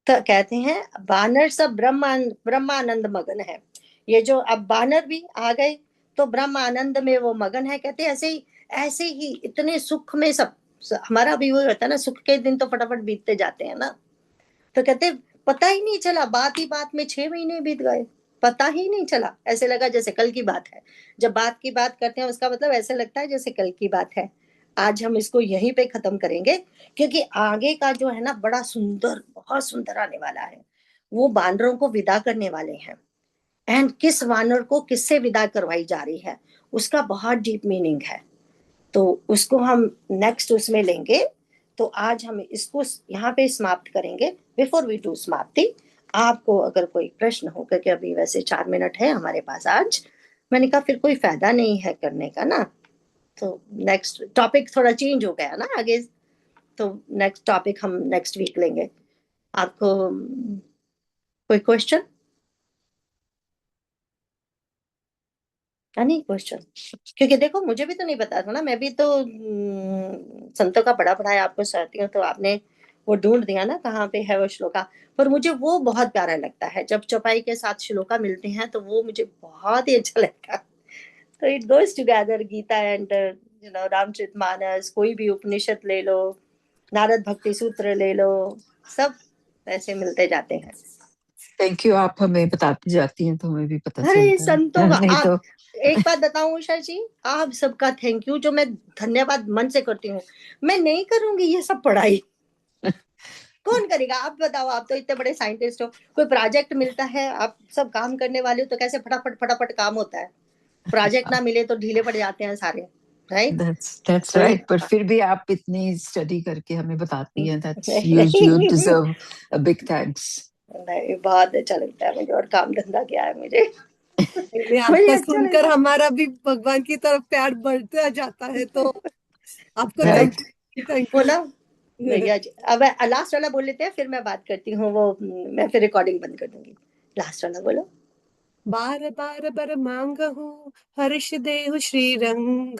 तो कहते हैं बानर सब ब्रह्मानंद मगन है। ये जो अब बानर भी आ गए तो ब्रह्म आनंद में वो मगन है। कहते हैं ऐसे ही इतने सुख में सब, हमारा भी वही होता है ना, सुख के दिन तो फटाफट बीतते जाते हैं ना। तो कहते पता ही नहीं चला, बात ही बात में 6 महीने बीत गए, पता ही नहीं चला, ऐसे लगा जैसे कल की बात है। जब बात की बात करते हैं उसका मतलब ऐसे लगता है जैसे कल की बात है। आज हम इसको यहीं पे खत्म करेंगे, क्योंकि आगे का जो है ना बड़ा सुंदर, बहुत सुंदर आने वाला है। वो बानरों को विदा करने वाले हैं, एंड किस वानर को किससे विदा करवाई जा रही है उसका बहुत डीप मीनिंग है। तो उसको हम नेक्स्ट उसमें लेंगे। तो आज हम इसको यहाँ पे समाप्त करेंगे। बिफोर वी डू समाप्ति, आपको अगर कोई प्रश्न हो, क्योंकि अभी वैसे 4 मिनट है हमारे पास आज, मैंने कहा फिर कोई फायदा नहीं है करने का ना। तो नेक्स्ट टॉपिक थोड़ा चेंज हो गया ना आगे, तो नेक्स्ट टॉपिक हम नेक्स्ट वीक लेंगे। आपको कोई क्वेश्चन? नहीं क्वेश्चन, क्योंकि देखो मुझे भी तो नहीं पता था ना, मैं भी तो संतों का बड़ा पढ़ाया आपको सहती हूँ, तो आपने वो ढूंढ दिया ना कहाँ पे है वो श्लोका। पर मुझे वो बहुत प्यारा लगता है जब चौपाई के साथ श्लोका मिलते हैं, तो वो मुझे बहुत ही अच्छा लगता है। तो it goes together, Gita and Ramcharitmanas, कोई भी उपनिषद ले लो, नारद भक्ति सूत्र ले लो, सब ऐसे मिलते जाते हैं। थैंक यू, आप हमें बताती जाती हैं तो हमें भी पता अरे चलता संतों है। का नहीं आप, तो एक बात बताऊं उषा जी, आप सबका थैंक यू, जो मैं धन्यवाद मन से करती हूँ। मैं नहीं करूंगी ये सब पढ़ाई, कौन करेगा? आप बताओ, आप तो इतने बड़े साइंटिस्ट हो, कोई प्रोजेक्ट मिलता है, आप सब काम करने वाले हो, तो कैसे फटाफट फटाफट काम होता है। प्रोजेक्ट ना मिले तो ढीले पड़ जाते हैं सारे, राइट? that's तो right, पर फिर भी आप इतनी स्टडी करके हमें बताती हैं, that's you नहीं, deserve a big thanks. बहुत अच्छा लगता है मुझे, और काम धंधा क्या है मुझे। मुझे आपका अच्छा सुनकर लगता है। हमारा भी भगवान की तरफ प्यार बढ़ता जाता है, तो आपको Right. थैंक वो यू। ना भैया जी, अब लास्ट वाला बोल लेते हैं, फिर मैं बात करती हूँ, वो मैं फिर रिकॉर्डिंग बंद कर दूंगी। लास्ट वाला बोलो। बार बार बर मांग हूँ, हर्ष देहु श्री रंग,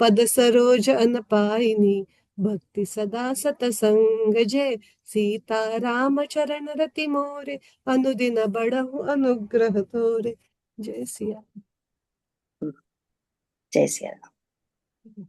पद सरोज अन पाइनी, भक्ति सदा सतसंग जय, सीता राम चरण रति मोरे, अनुदिन बढ़हु अनुग्रह तोरे। जय सिया। जय सिया राम।